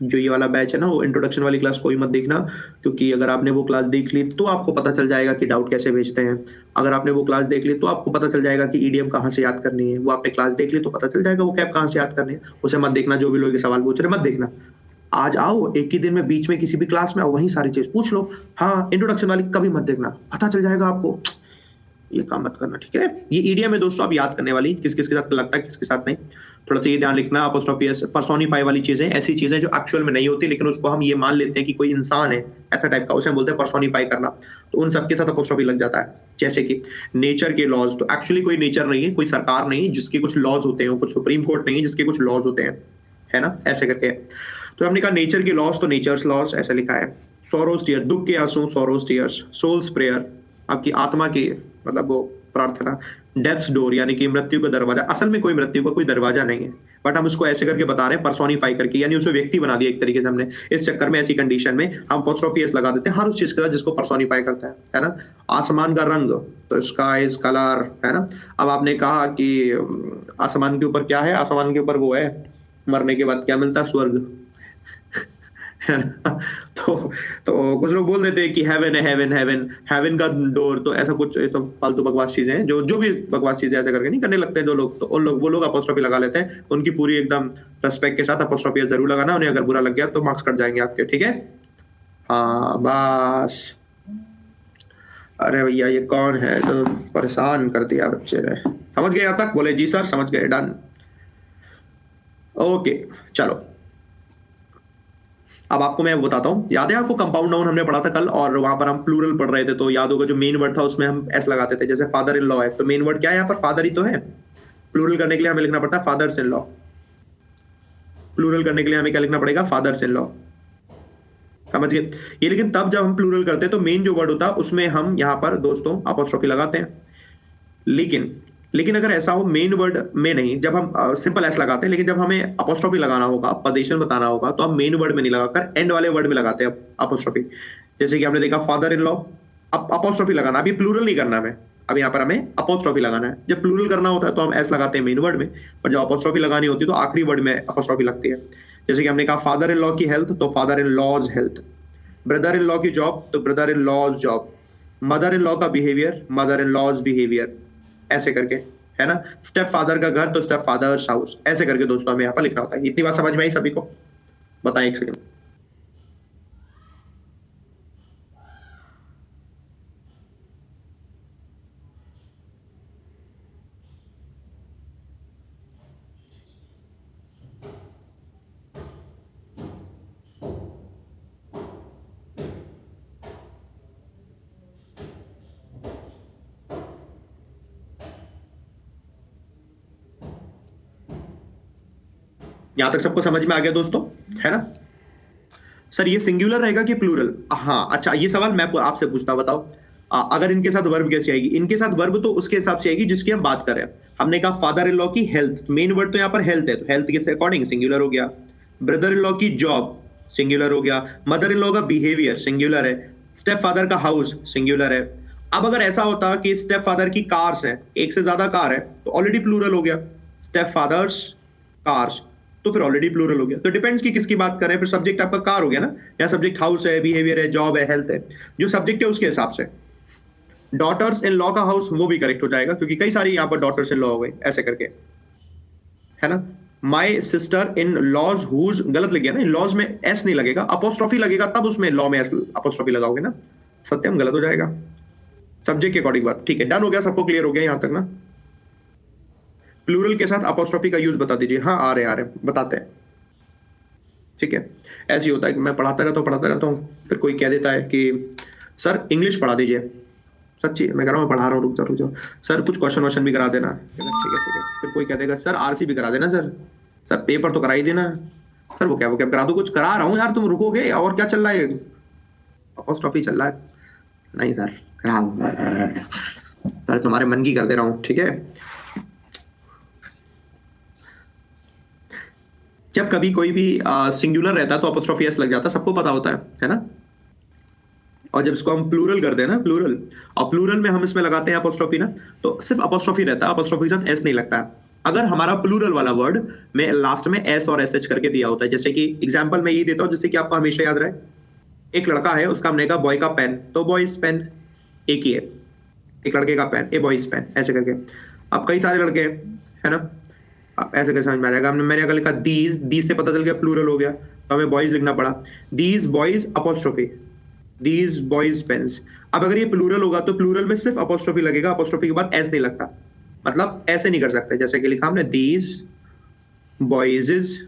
[SPEAKER 1] जो ये वाला बैच है ना, वो इंट्रोडक्शन वाली क्लास कोई मत देखना, क्योंकि अगर आपने वो क्लास देख ली तो आपको पता चल जाएगा कि डाउट कैसे भेजते हैं। अगर आपने वो क्लास देख ली तो आपको पता चल जाएगा कि ईडीएम कहाँ से याद करनी है। वो आपने क्लास देख ली तो पता चल जाएगा वो कैप कहाँ से याद करनी है। उसे मत देखना, जो भी लोग ये सवाल पूछ रहे मत देखना। आज आओ एक ही दिन में, बीच में किसी भी क्लास में आओ, वहीं सारी चीज पूछ लो। हाँ, इंट्रोडक्शन वाली कभी मत देखना, पता चल जाएगा आपको। ये काम मत करना, ठीक है। ये ईडीएम है दोस्तों, आप याद करने वाली, किस किस के साथ लगता है, किसके साथ नहीं। थोड़ा सा ये ध्यान लिखना, अपोस्ट्रोफी एस, पर्सोनिफाई वाली चीजें, ऐसी चीजें जो एक्चुअल में नहीं होती लेकिन उसको हम ये मान लेते हैं कि कोई इंसान है, ऐसा टाइप का, उसे हम बोलते हैं पर्सोनिफाई करना। तो उन सबके साथ अपोस्ट्रोफी लग जाता है। जैसे कि नेचर के लॉज, तो एक्चुअली कोई नेचर नहीं है, कोई सरकार नहीं है जिसके कुछ लॉज होते हैं, कुछ सुप्रीम कोर्ट नहीं है जिसके कुछ लॉज होते हैं, है ना, ऐसे करके। तो हमने कहा नेचर के लॉज, तो नेचर्स लॉज ऐसा लिखा है। सोरोस टीयर, दुख के आंसू, सोरोस टीयर्स। सोल्स प्रेयर, आपकी आत्मा की मतलब वो प्रार्थना। डेथ्स डोर, यानी कि मृत्यु का दरवाजा। असल में कोई मृत्यु का कोई दरवाजा नहीं है, बट हम उसको ऐसे करके बता रहे हैं, पर्सोनिफाई करके, यानी उसे व्यक्ति बना दिया एक तरीके से हमने। इस चक्कर में, ऐसी कंडीशन में हम अपोस्ट्रोफी एस लगा देते हैं हर उस चीज के साथ जिसको पर्सोनिफाई करता है ना। आसमान का रंग, तो स्काई इज कलर, है ना। अब आपने कहा कि आसमान के ऊपर क्या है, आसमान के ऊपर वो है, मरने के बाद क्या मिलता है, स्वर्ग, है ना। तो कुछ लोग बोल देते हैं कि हेवन है, हेवन, हेवन, हेवन का डोर, तो ऐसा कुछ, तो फालतू बकवास चीजें हैं, जो जो भी बकवास चीजें ऐसे करके नहीं करने लगते हैं जो लोग, तो उन लोग, वो लोग अपोस्ट्रोफी लगा लेते हैं। उनकी पूरी एकदम रेस्पेक्ट के साथ अपोस्ट्रोफी जरूर लगाना, उन्हें अगर बुरा लग गया तो मार्क्स कट जाएंगे आपके, ठीक है। हाँ बस। अरे भैया ये कौन है जो परेशान कर दिया बच्चे ने, समझ गए यहाँ तक, बोले जी सर समझ गए, डन, ओके चलो। अब आपको मैं बताता हूँ, याद है आपको कंपाउंड नाउन हमने पढ़ा था कल, और वहां पर हम प्लूरल पढ़ रहे थे, तो याद होगा जो मेन वर्ड था उसमें हम एस लगाते थे। जैसे फादर इन लॉ है, तो मेन वर्ड क्या है यहाँ पर, फादर ही तो है। प्लूरल करने के लिए हमें लिखना पड़ता है फादर्स इन लॉ। प्लूरल करने के लिए हमें क्या लिखना पड़ेगा, फादर्स इन लॉ, समझ गए ये। लेकिन तब जब हम प्लूरल करते हैं तो मेन जो वर्ड होता है उसमें हम यहाँ पर दोस्तों अपोस्ट्रोफी लगाते हैं। लेकिन लेकिन अगर ऐसा हो मेन वर्ड में नहीं, जब हम सिंपल एस लगाते हैं, लेकिन जब हमें अपोस्ट्रोफी लगाना होगा, पदेशन बताना होगा, तो हम मेन वर्ड में नहीं लगाकर एंड वाले वर्ड में लगाते हैं अपोस्ट्रोफी। जैसे कि हमने देखा फादर इन लॉ, अब अपोस्ट्रोफी लगाना, अभी प्लूरल नहीं करना हमें, अब यहाँ पर हमें अपोस्ट्रोफी लगाना है। जब प्लूरल करना होता है तो हम एस लगाते हैं मेन वर्ड में, पर जब अपोस्ट्रोफी लगानी होती है तो आखिरी वर्ड में अपोस्ट्रोफी लगती है। जैसे कि हमने कहा फादर इन लॉ की हेल्थ, तो father in law's health. Brother in law की जॉब, तो brother in law's job. Mother in law का behaviour, mother in law's behaviour, ऐसे करके, है ना। स्टेप फादर का घर, तो स्टेप फादर्स हाउस, ऐसे करके दोस्तों हमें यहाँ पर लिखना होता है। इतनी बात समझ में आई सभी को, बताएं एक सेकंड। यहां तक सबको समझ में आ गया दोस्तों, है ना। सर ये सिंगुलर रहेगा कि प्लूरल, हाँ अच्छा, ये सवाल मैं आपसे पूछता, बताओ। अगर इनके साथ वर्ब कैसे आएगी, इनके साथ वर्ब तो उसके हिसाब से आएगी जिसकी हम बात कर रहे हैं। हमने कहा फादर इन लॉ की हेल्थ, मेन वर्ड तो यहाँ पर हेल्थ है, तो हेल्थ के अकॉर्डिंग सिंगुलर हो गया। ब्रदर इन लॉ की जॉब, सिंगुलर हो गया। मदर इन लॉ का बिहेवियर, सिंगुलर है। स्टेप फादर का हाउस, सिंगुलर है। अब अगर ऐसा होता कि स्टेप फादर की कार्स है, एक से ज्यादा कार है, तो ऑलरेडी प्लूरल हो गया, स्टेप फादर्स कार्स, तो फिर ऑलरेडी प्लूरल हो गया। तो डिपेंड्स कि किसकी बात कर रहे हैं, फिर सब्जेक्ट आपका कार हो गया ना, या सब्जेक्ट हाउस है, बिहेवियर है, जॉब है, हेल्थ है, जो सब्जेक्ट है उसके हिसाब से। डॉटर्स इन लॉ का हाउस, वो भी करेक्ट हो जाएगा क्योंकि कई सारी यहाँ पर डॉटर्स इन लॉ हो गई, ऐसे करके, है ना। My sister in laws whose, गलत लग गया ना, इन लॉज में एस नहीं लगेगा, अपोस्ट्रोफी लगेगा, तब उसमें लॉ में एस अपोस्ट्रोफी लगाओगे ना, सत्यम गलत हो जाएगा। सब्जेक्ट के अकॉर्डिंग बात, ठीक है, डन हो गया, सबको क्लियर हो गया यहां तक ना। प्लूरल के साथ अपोस्ट्रोफी का यूज बता दीजिए। हाँ आ रहे बताते हैं, ठीक है। ऐसे ही होता है कि मैं पढ़ाता रहता हूँ, फिर कोई कह देता है कि सर इंग्लिश पढ़ा दीजिए, सच्ची मैं कह रहा हूँ, मैं पढ़ा रहा हूँ, रुक जाओ सर, कुछ क्वेश्चन वोश्चन भी करा देना। ठीक है। फिर कोई कह देगा सर आरसी भी करा देना सर, सर पेपर तो करा ही देना। सर वो क्या करा दो, कुछ करा रहा हूँ यार, तुम रुकोगे? और क्या चल रहा है, अपोस्ट्रोफी चल रहा है। नहीं सर करा दूंगा सर, तुम्हारे मन की कर दे रहा हूँ, ठीक है। जब कभी कोई भी सिंगुलर रहता है तो अपोस्ट्रोफी एस लग जाता है, सबको पता होता है ना। और जब इसको हम प्लूरल कर देना, प्लूरल, और प्लूरल में हम इसमें लगाते हैं अपोस्ट्रोफी ना, तो सिर्फ अपोस्ट्रोफी रहता है, अपोस्ट्रोफी के साथ एस नहीं लगता है। अगर हमारा प्लूरल वाला वर्ड में लास्ट में एस और एस एच करके दिया होता है, जैसे कि एग्जांपल मैं ये देता हूं, जैसे कि आपको हमेशा याद रहे, एक लड़का है, उसका हमने कहा बॉय का पेन, तो बॉयज पेन एक ही है, एक लड़के का पेन, ए बॉयज पेन, ऐसे करके। अब कई सारे लड़के है ना, अब ऐसे करके समझ में आ जाएगा। हमने मैंने अगर लिखा दीज, दीज से पता चल गया प्लूरल हो गया, तो हमें बॉयज लिखना पड़ा, these boys apostrophe, these boys pens. अब अगर ये प्लूरल होगा तो प्लूरल में सिर्फ अपोस्ट्रोफी लगेगा, अपोस्ट्रोफी के बाद एस नहीं लगता, मतलब ऐसे नहीं कर सकते जैसे कि लिखा हमने दीज बॉयज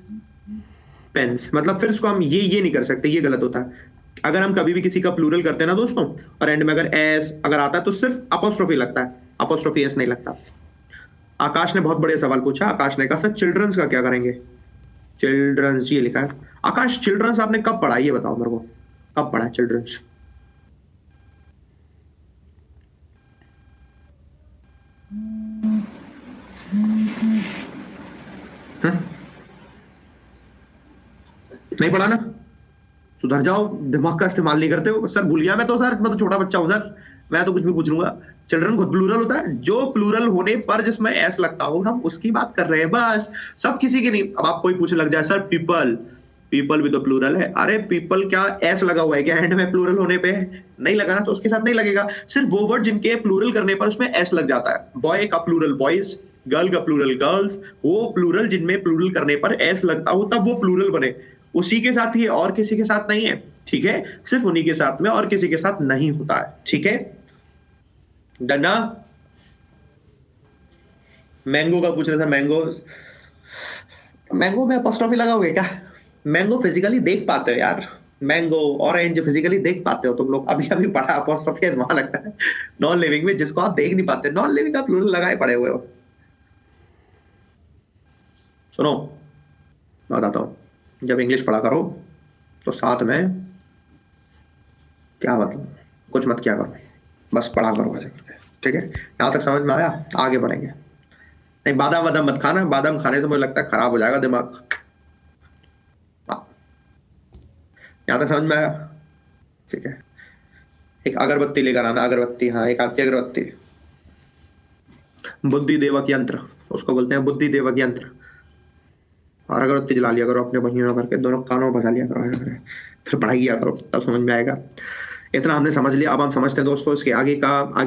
[SPEAKER 1] पेन्स, मतलब फिर इसको हम ये नहीं कर सकते, ये गलत होता है। अगर हम कभी भी किसी का प्लूरल करते हैं ना दोस्तों, और एंड में अगर एस अगर आता है तो सिर्फ अपोस्ट्रोफी लगता है, अपोस्ट्रोफी एस नहीं लगता। आकाश ने बहुत बढ़िया सवाल पूछा, आकाश ने कहा सर चिल्ड्रंस का क्या करेंगे, चिल्ड्रंस ये लिखा है। आकाश चिल्ड्रंस आपने कब पढ़ा, ये बताओ मेरे को, कब पढ़ा चिल्ड्रंस? नहीं पढ़ा ना, सुधर जाओ, दिमाग का इस्तेमाल नहीं करते हो सर। भूल गया मैं तो सर, मैं तो छोटा बच्चा हूं सर, मैं तो कुछ भी पूछ लूंगा। चिल्ड्रन खुद प्लूरल होता है, जो प्लूरल होने पर जिसमें एस लगता हो हम उसकी बात कर रहे हैं बस, सब किसी की नहीं। अब आप कोई पूछने लग जाए सर पीपल, पीपल भी तो प्लूरल है, अरे पीपल क्या एस लगा हुआ है क्या एंड में प्लूरल होने पे? नहीं लगा ना, तो उसके साथ नहीं लगेगा। सिर्फ वो वर्ड जिनके प्लूरल करने पर उसमें एस लग जाता है, बॉय का प्लूरल बॉयज, गर्ल का प्लूरल गर्ल्स, वो प्लूरल जिनमें प्लूरल करने पर एस लगता हो तब वो प्लूरल बने, उसी के साथ ही है और किसी के साथ नहीं है, ठीक है। सिर्फ उन्हीं के साथ में और किसी के साथ नहीं होता है, ठीक है। डना, मैंगो का पूछ रहे थे, मैंगो, मैंगो में अपोस्ट्रोफी लगाओगे क्या? मैंगो फिजिकली देख पाते हो यार, मैंगो ऑरेंज फिजिकली देख पाते हो तुम लोग, अभी अभी पढ़ा अपोस्ट्रोफी वहां लगता है। नॉन लिविंग में जिसको आप देख नहीं पाते, नॉन लिविंग का प्लूरल लगाए पड़े हुए हो। सुनो मैं बताता हूं, जब इंग्लिश पढ़ा करो तो साथ में क्या बताऊं, कुछ मत क्या करो, बस पढ़ा करो ऐसे करके, ठीक है। यहां तक समझ में आया? आगे बढ़ेंगे। नहीं बादाम वादाम मत खाना, बादाम खाने से मुझे लगता है खराब हो जाएगा दिमाग। यहां तक समझ में आया? ठीक है। एक अगरबत्ती लेकर आना, अगरबत्ती, हाँ एक आती अगरबत्ती, बुद्धि देवक यंत्र उसको बोलते हैं, बुद्धि देवक यंत्र। और अगरबत्ती जला लिया करो अपने बहियों करके, दोनों कानों में फंसा लिया करो, फिर पढ़ाई किया करो, तब समझ में आएगा। इतना हमने समझ लिया, अब हम समझते हैं दोस्तों इसके आगे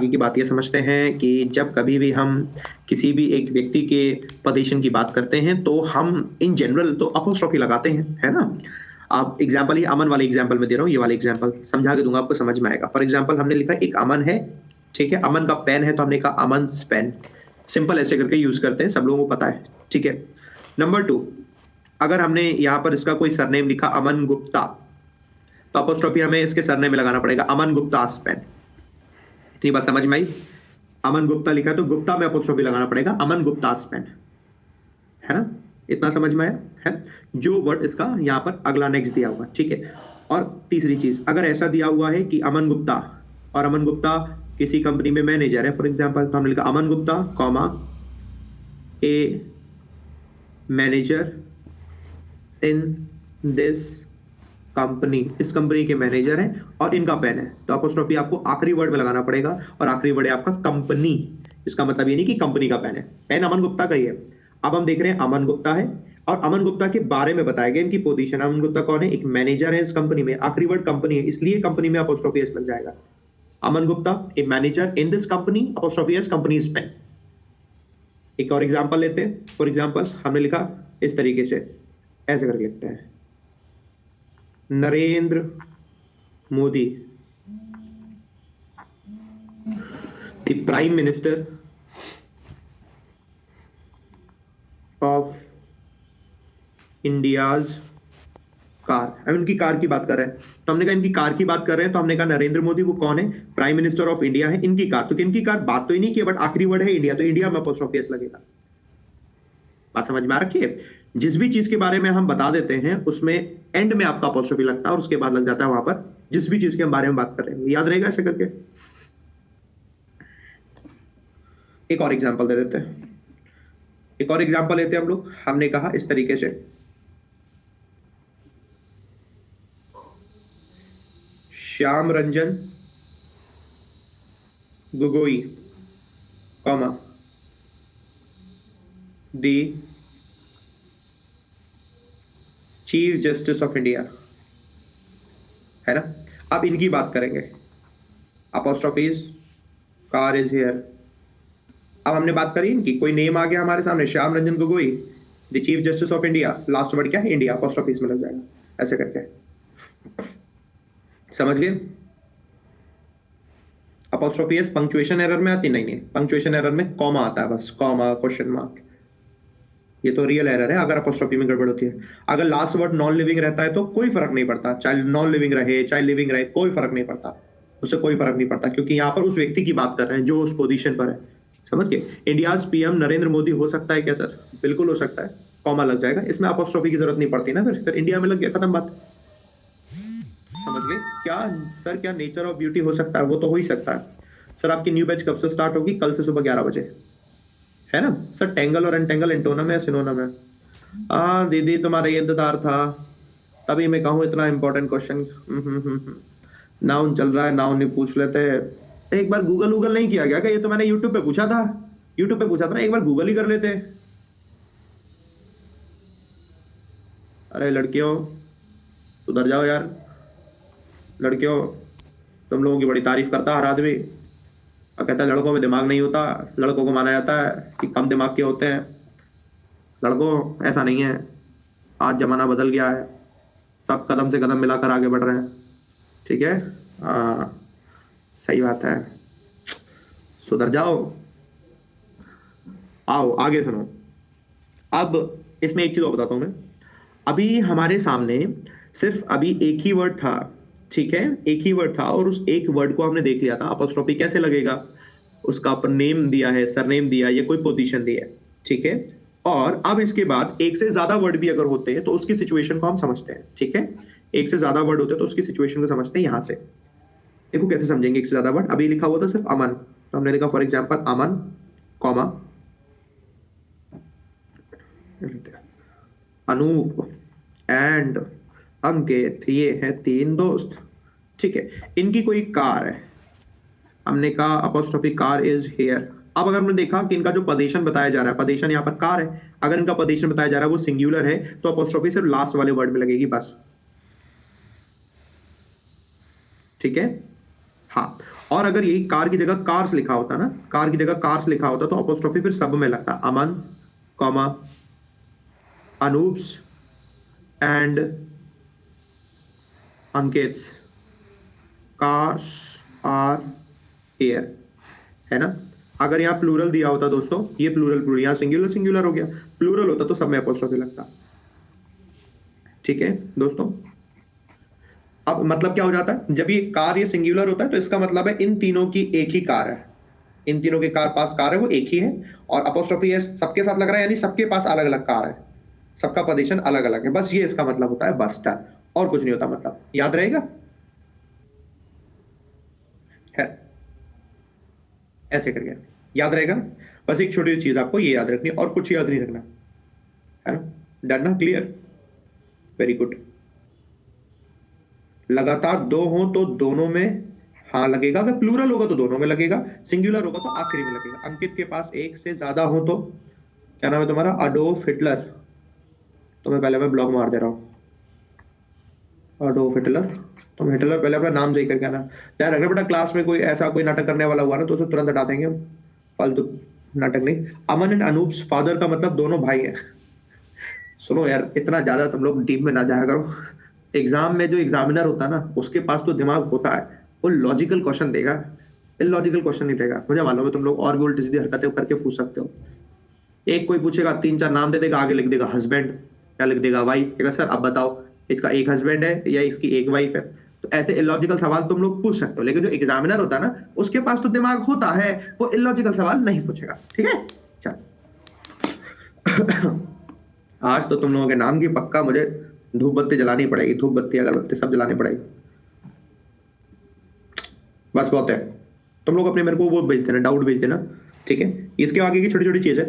[SPEAKER 1] की बात ये समझते हैं कि जब कभी भी हम किसी भी एक व्यक्ति के पोजीशन की बात करते हैं तो हम इन जनरल तो अपोस्ट्रोफी लगाते हैं, है ना। आप एग्जांपल, ये अमन वाले एग्जांपल में दे रहा हूँ, ये वाले एग्जांपल समझा के दूंगा, आपको समझ में आएगा। फॉर एग्जांपल हमने लिखा एक अमन है, ठीक है, अमन का पेन है, तो हमने कहा अमन पेन, सिंपल ऐसे करके यूज करते हैं, सब लोगों को पता है, ठीक है। नंबर 2, अगर हमने यहाँ पर इसका कोई सरनेम लिखा अमन गुप्ता, तो अपोस्ट्रोफी हमें इसके सरनेम में लगाना पड़ेगा, अमन गुप्ता पेन। इतनी बात समझ में आई? अमन गुप्ता लिखा है तो गुप्ता में अपोस्ट्रोफी लगाना पड़ेगा, अमन गुप्ता पेन, है ना। इतना समझ में आया है? जो वर्ड इसका यहाँ पर अगला नेक्स्ट दिया हुआ, ठीक है। और तीसरी चीज, अगर ऐसा दिया हुआ है कि अमन गुप्ता, और अमन गुप्ता किसी कंपनी में मैनेजर है फॉर एग्जांपल, तो हमने लिखा Aman Gupta comma a manager in this company, इस कंपनी के मैनेजर हैं और इनका पेन है, तो अपोस्ट्रोफी आपको आखिरी वर्ड में लगाना पड़ेगा, और आखिरी वर्ड है आपका कंपनी। इसका मतलब ये नहीं कि कंपनी का पेन है, पेन अमन गुप्ता का ही है। अब हम देख रहे हैं अमन गुप्ता है और अमन गुप्ता के बारे में बताया गया, इनकी पोजीशन, अमन गुप्ता कौन है, एक मैनेजर है इस कंपनी में, आखिरी वर्ड कंपनी है, इसलिए कंपनी में अपोस्ट्रोफी एस लग जाएगा। Aman Gupta a manager in this company, apostrophe S company is pen. एक और एग्जांपल लेते हैं, फॉर एग्जांपल हमने लिखा इस तरीके से, ऐसे करके लिखते हैं, Narendra Modi the prime minister of India's car, हम उनकी कार की बात कर रहे हैं, तो हमने कहा इनकी कार की बात कर रहे हैं, तो हमने कहा नरेंद्र मोदी वो कौन है, प्राइम मिनिस्टर ऑफ इंडिया है, इनकी कार, तो इनकी कार बात तो ही नहीं की, बट आखिरी वर्ड है इंडिया, तो इंडिया में अपोस्ट्रोफी एस लगेगा। बात समझ में आ रखी है? जिस भी चीज के बारे में हम बता देते हैं उसमें एंड में आपका अपोस्ट्रोफी लगता है और उसके बाद लग जाता है वहां पर जिस भी चीज के हम बारे में बात कर रहे हैं। याद रहेगा ऐसे करके? एक और एग्जांपल दे देते हैं, एक और एग्जांपल लेते हैं हम लोग। हमने कहा इस तरीके से, Shyam Ranjan Gogoi comma the chief justice of India, है ना। अब इनकी बात करेंगे, अपोस्ट्रोफीज, कार इज हियर। अब हमने बात करी इनकी, कोई नेम आ गया हमारे सामने, Shyam Ranjan Gogoi the chief justice of India, last word क्या है, इंडिया, अपोस्ट्रोफीज में लग जाएगा ऐसे करके। समझ गए? अपोस्ट्रोफी एस पंक्चुएशन एरर में आती नहीं, पंक्चुएशन एरर में कॉमा आता है बस, कॉमा क्वेश्चन मार्क, ये तो रियल एरर है अगर अपोस्ट्रोफी में गड़बड़ होती है। अगर लास्ट वर्ड नॉन लिविंग रहता है तो कोई फर्क नहीं पड़ता, चाहे नॉन लिविंग रहे चाहे लिविंग रहे, कोई फर्क नहीं पड़ता, उससे कोई फर्क नहीं पड़ता, क्योंकि यहाँ पर उस व्यक्ति की बात कर रहे हैं जो उस पोजीशन पर है। समझ गए? इंडियाज पीएम नरेंद्र मोदी हो सकता है क्या सर? बिल्कुल हो सकता है, कॉमा लग जाएगा, इसमें अपोस्ट्रोफी की जरूरत नहीं पड़ती ना, फिर इंडिया में लग गया, खत्म बात। समझ गए? क्या सर, क्या नेचर ऑफ ब्यूटी हो सकता है? वो तो हो ही सकता है सर। आपकी न्यू बैच कब से स्टार्ट होगी? कल से सुबह 11 बजे, है ना सर। टेंगल और एंटेंगल एंटोनम है, सिनोनम है। दीदी तुम्हारा ये इंतजार था, तभी मैं कहूँ इतना इंपॉर्टेंट क्वेश्चन। नाउन चल रहा है, नाउन नहीं पूछ लेते। एक बार गूगल नहीं किया गया क्या? ये तो मैंने यूट्यूब पे पूछा था, ना, एक बार गूगल ही कर लेते। अरे लड़कियों सुधर जाओ यार, लड़कियों तुम लोगों की बड़ी तारीफ करता हर आदमी और कहता है लड़कों में दिमाग नहीं होता, लड़कों को माना जाता है कि कम दिमाग के होते हैं। लड़कों ऐसा नहीं है, आज जमाना बदल गया है, सब कदम से कदम मिलाकर आगे बढ़ रहे हैं, ठीक है? सही बात है, सुधर जाओ। आओ आगे सुनो। अब इसमें एक चीज और बताता हूं मैं। अभी हमारे सामने सिर्फ अभी एक ही वर्ड था, ठीक है, एक ही वर्ड था, और उस एक वर्ड को हमने देख लिया था। अपोस्ट्रोफी कैसे लगेगा? उसका अपन नेम दिया है, सरनेम दिया है, या कोई पोजीशन दिया है, ठीक है। और अब इसके बाद एक से ज्यादा वर्ड भी अगर होते हैं तो उसकी सिचुएशन को हम समझते हैं, ठीक है। एक से ज्यादा वर्ड होते हैं तो उसकी सिचुएशन को समझते हैं। यहां से देखो कैसे समझेंगे एक से ज्यादा वर्ड। अभी लिखा हुआ था सिर्फ अमन, तो हमने लिखा for example Aman comma Anoop and Ankit, ये है 3 दोस्त, ठीक है। इनकी कोई कार है, हमने कहा अपोस्ट्रोफी कार इज हियर। अब अगर हमने देखा कि इनका जो पदेशन बताया जा रहा है, पदेशन यहाँ पर कार है, अगर इनका पदेशन बताया जा रहा है वो सिंगुलर है तो अपोस्ट्रोफी सिर्फ लास्ट वाले वर्ड में लगेगी बस, ठीक है। हाँ, और अगर यही कार की जगह कार्स लिखा होता ना, कार की जगह कार्स लिखा होता तो अपोस्ट्रोफी फिर सब में लगता, Aman comma Anoop's and Ankit cars are here, है ना। अगर यहाँ प्लूरल दिया होता दोस्तों, ये प्लूरल, यहाँ सिंगुलर हो गया, प्लूरल होता तो सब में अपोस्ट्रोफी लगता, ठीक है दोस्तों। अब मतलब क्या हो जाता है, जब ये कार ये सिंगुलर होता है तो इसका मतलब है इन तीनों की एक ही कार है, इन तीनों के पास कार है, वो एक ही है, और अपोस्ट्रोफी है सबके साथ लग रहा है, यानी सबके पास अलग अलग कार है, सबका पोजीशन अलग अलग है, बस ये इसका मतलब होता है, बस डन, और कुछ नहीं होता। मतलब याद रहेगा है, ऐसे करके याद रहेगा। बस एक छोटी चीज आपको ये याद रखनी, और कुछ याद नहीं रखना, है ना। डन ना, क्लियर, वेरी गुड। लगातार 2 हो तो दोनों में हाँ लगेगा, अगर प्लूरल होगा तो दोनों में लगेगा, सिंगुलर होगा तो आखिरी में लगेगा। अंकित के पास एक से ज्यादा हो तो क्या नाम है तुम्हारा? Adolf Hitler. तो मैं पहले ब्लॉग मार दे रहा हूं, अडोल्फ हिटलर। तुम हिटलर पहले अपना नाम सही करके आना, ध्यान रखना बेटा, क्लास में कोई ऐसा कोई नाटक करने वाला हुआ ना तो उसे तुरंत हटा देंगे हम, फालतू नाटक नहीं। अमन एंड अनूप्स फादर का मतलब दोनों भाई हैं। सुनो यार, इतना ज्यादा तुम लोग डीप में ना जाया करो। एग्जाम में जो एग्जामिनर होता है ना, उसके पास तो दिमाग होता है, वो लॉजिकल क्वेश्चन देगा, इलॉजिकल क्वेश्चन नहीं देगा। मुझे मालूम है तुम लोग और भी उल्टी सीधी हरकतें करके पूछ सकते हो। एक कोई पूछेगा 3-4 नाम दे देगा, आगे लिख देगा हस्बैंड, क्या लिख देगा वाइफ, सर अब बताओ इसका एक हस्बैंड है या इसकी एक वाइफ है, तो ऐसे इलॉजिकल सवाल तुम लोग पूछ सकते हो, लेकिन जो एग्जामिनर होता है ना, उसके पास तो दिमाग होता है, वो इलॉजिकल सवाल नहीं पूछेगा। ठीक है, चल। आज तो तुम लोगों के नाम की पक्का मुझे धूप बत्ती जलानी पड़ेगी, धूप बत्ती अगरबत्ती सब जलानी पड़ेगी। बस बहुत है। तुम लोग अपने मेरे को वो भेज देना, डाउट भेज देना। ठीक है, इसके आगे की छोटी छोटी चीज है।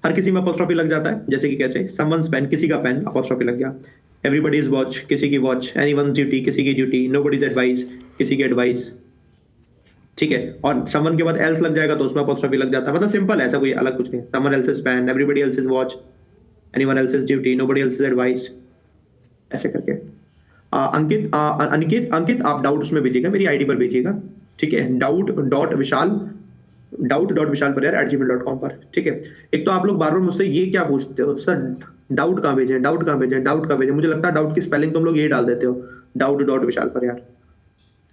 [SPEAKER 1] हर किसी में अपोस्ट्रोफी लग जाता है, जैसे कि कैसे समवंस पेन, किसी का पेन अपोस्ट्रोफी लग गया। एवरीबॉडीज वॉच, किसी की वॉच। एनीवन्स ड्यूटी, किसी की ड्यूटी। नोबडीज एडवाइस, किसी की एडवाइस। ठीक है, और समवन के बाद एल्स लग जाएगा तो उसमें अपोस्ट्रोफी लग जाता है। मतलब सिंपल है, ऐसा कोई अलग कुछ नहीं। Someone else's pen, everybody else's watch, anyone else's duty, nobody else's advice, ऐसे करके। अंकित अंकित आप डाउट उसमें भेजिएगा, मेरी आईडी पर भेजिएगा। ठीक है, doubt.vishal@gmail.com पर। ठीक है, एक तो आप लोग बार बार मुझसे ये क्या पूछते हो, सर डाउट कहाँ भेजें, डाउट कहाँ भेजें, डाउट कहाँ भेजें। मुझे लगता है डाउट की स्पेलिंग तुम लोग ये डाल देते हो, doubt.vishal पर। यार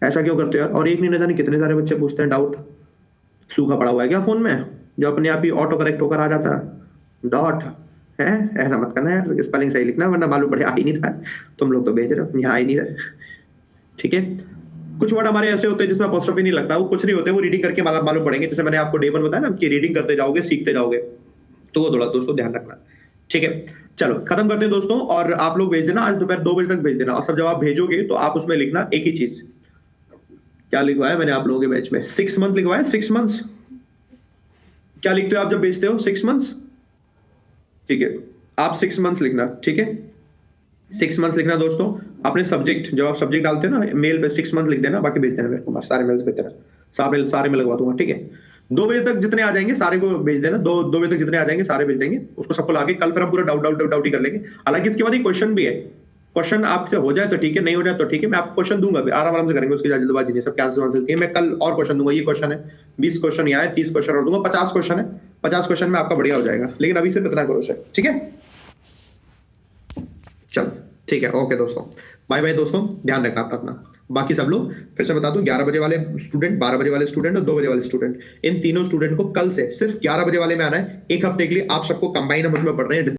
[SPEAKER 1] ऐसा क्यों करते हो यार? और एक नहीं, न जाने कितने सारे बच्चे पूछते हैं डाउट। सूखा पड़ा हुआ है क्या फोन में जो अपने आप ही ऑटो करेक्ट होकर आ जाता है? डॉट है, ऐसा मत करना यार, स्पेलिंग सही लिखना, वरना मालूम पड़े आ ही नहीं रहा है। तुम लोग तो भेज रहे हो, यहाँ आ ही नहीं रहे। ठीक है, कुछ वर्ड हमारे ऐसे होते हैं जिसमें अपोस्ट्रोफी नहीं लगता, वो कुछ नहीं होते, वो रीडिंग करके मालूम पड़ेंगे। जैसे मैंने आपको डे 1 बताया ना कि रीडिंग करते जाओगे सीखते जाओगे, तो वो थोड़ा दोस्तों ध्यान रखना। ठीक है, चलो खत्म करते हैं दोस्तों। और आप लोग भेज देना, आज दोपहर 2 बजे तक भेज देना। और सब जब आप भेजोगे तो आप उसमें लिखना एक ही चीज। क्या लिखवाया मैंने आप लोगों के बैच में? 6 मंथ लिखवाया, 6 मंथ्स। क्या लिखते हो आप जब भेजते हो? 6 मंथ्स। ठीक है, आप 6 मंथ्स लिखना। ठीक है, 6 मंथ्स लिखना दोस्तों। अपने सब्जेक्ट, जब आप सब्जेक्ट डालते हो ना मेल पे, 6 मंथ लिख देना, बाकी भेज देना मेरे को, सारे मेल्स भेज देना, सारे में लगवा दूंगा। ठीक है, 2 बजे तक जितने आ जाएंगे सारे को भेज देना। 2 बजे तक जितने आ जाएंगे सारे भेज देंगे, उसको सबको लाके कल फिर हम पूरा डाउट ही कर लेंगे। हालांकि इसके बाद एक क्वेश्चन भी है, क्वेश्चन आपसे हो जाए तो ठीक है, नहीं हो जाए तो ठीक है, मैं आपको क्वेश्चन दूंगा, आराम से करेंगे, उसकी जल्दबाजी नहीं, सबके आंसर दिए। मैं कल और क्वेश्चन दूंगा, ये क्वेश्चन है 20 क्वेश्चन यहाँ है, 30 क्वेश्चन और दूंगा, 50 क्वेश्चन है। 50 क्वेश्चन में आपका बढ़िया हो जाएगा, लेकिन अभी सिर्फ इतना करो सर। ठीक है, चलो ठीक है, ओके दोस्तों, बाय बाय दोस्तों, ध्यान रखना अपना। बाकी सब लोग फिर से बता दूं, 11 बजे वाले स्टूडेंट, 12 बजे वाले स्टूडेंट और 2 बजे वाले स्टूडेंट, इन तीनों स्टूडेंट को कल से सिर्फ 11 बजे वाले में आना है। एक हफ्ते के लिए आप सबको कंबाइन हम उसमें पढ़ रहे हैं।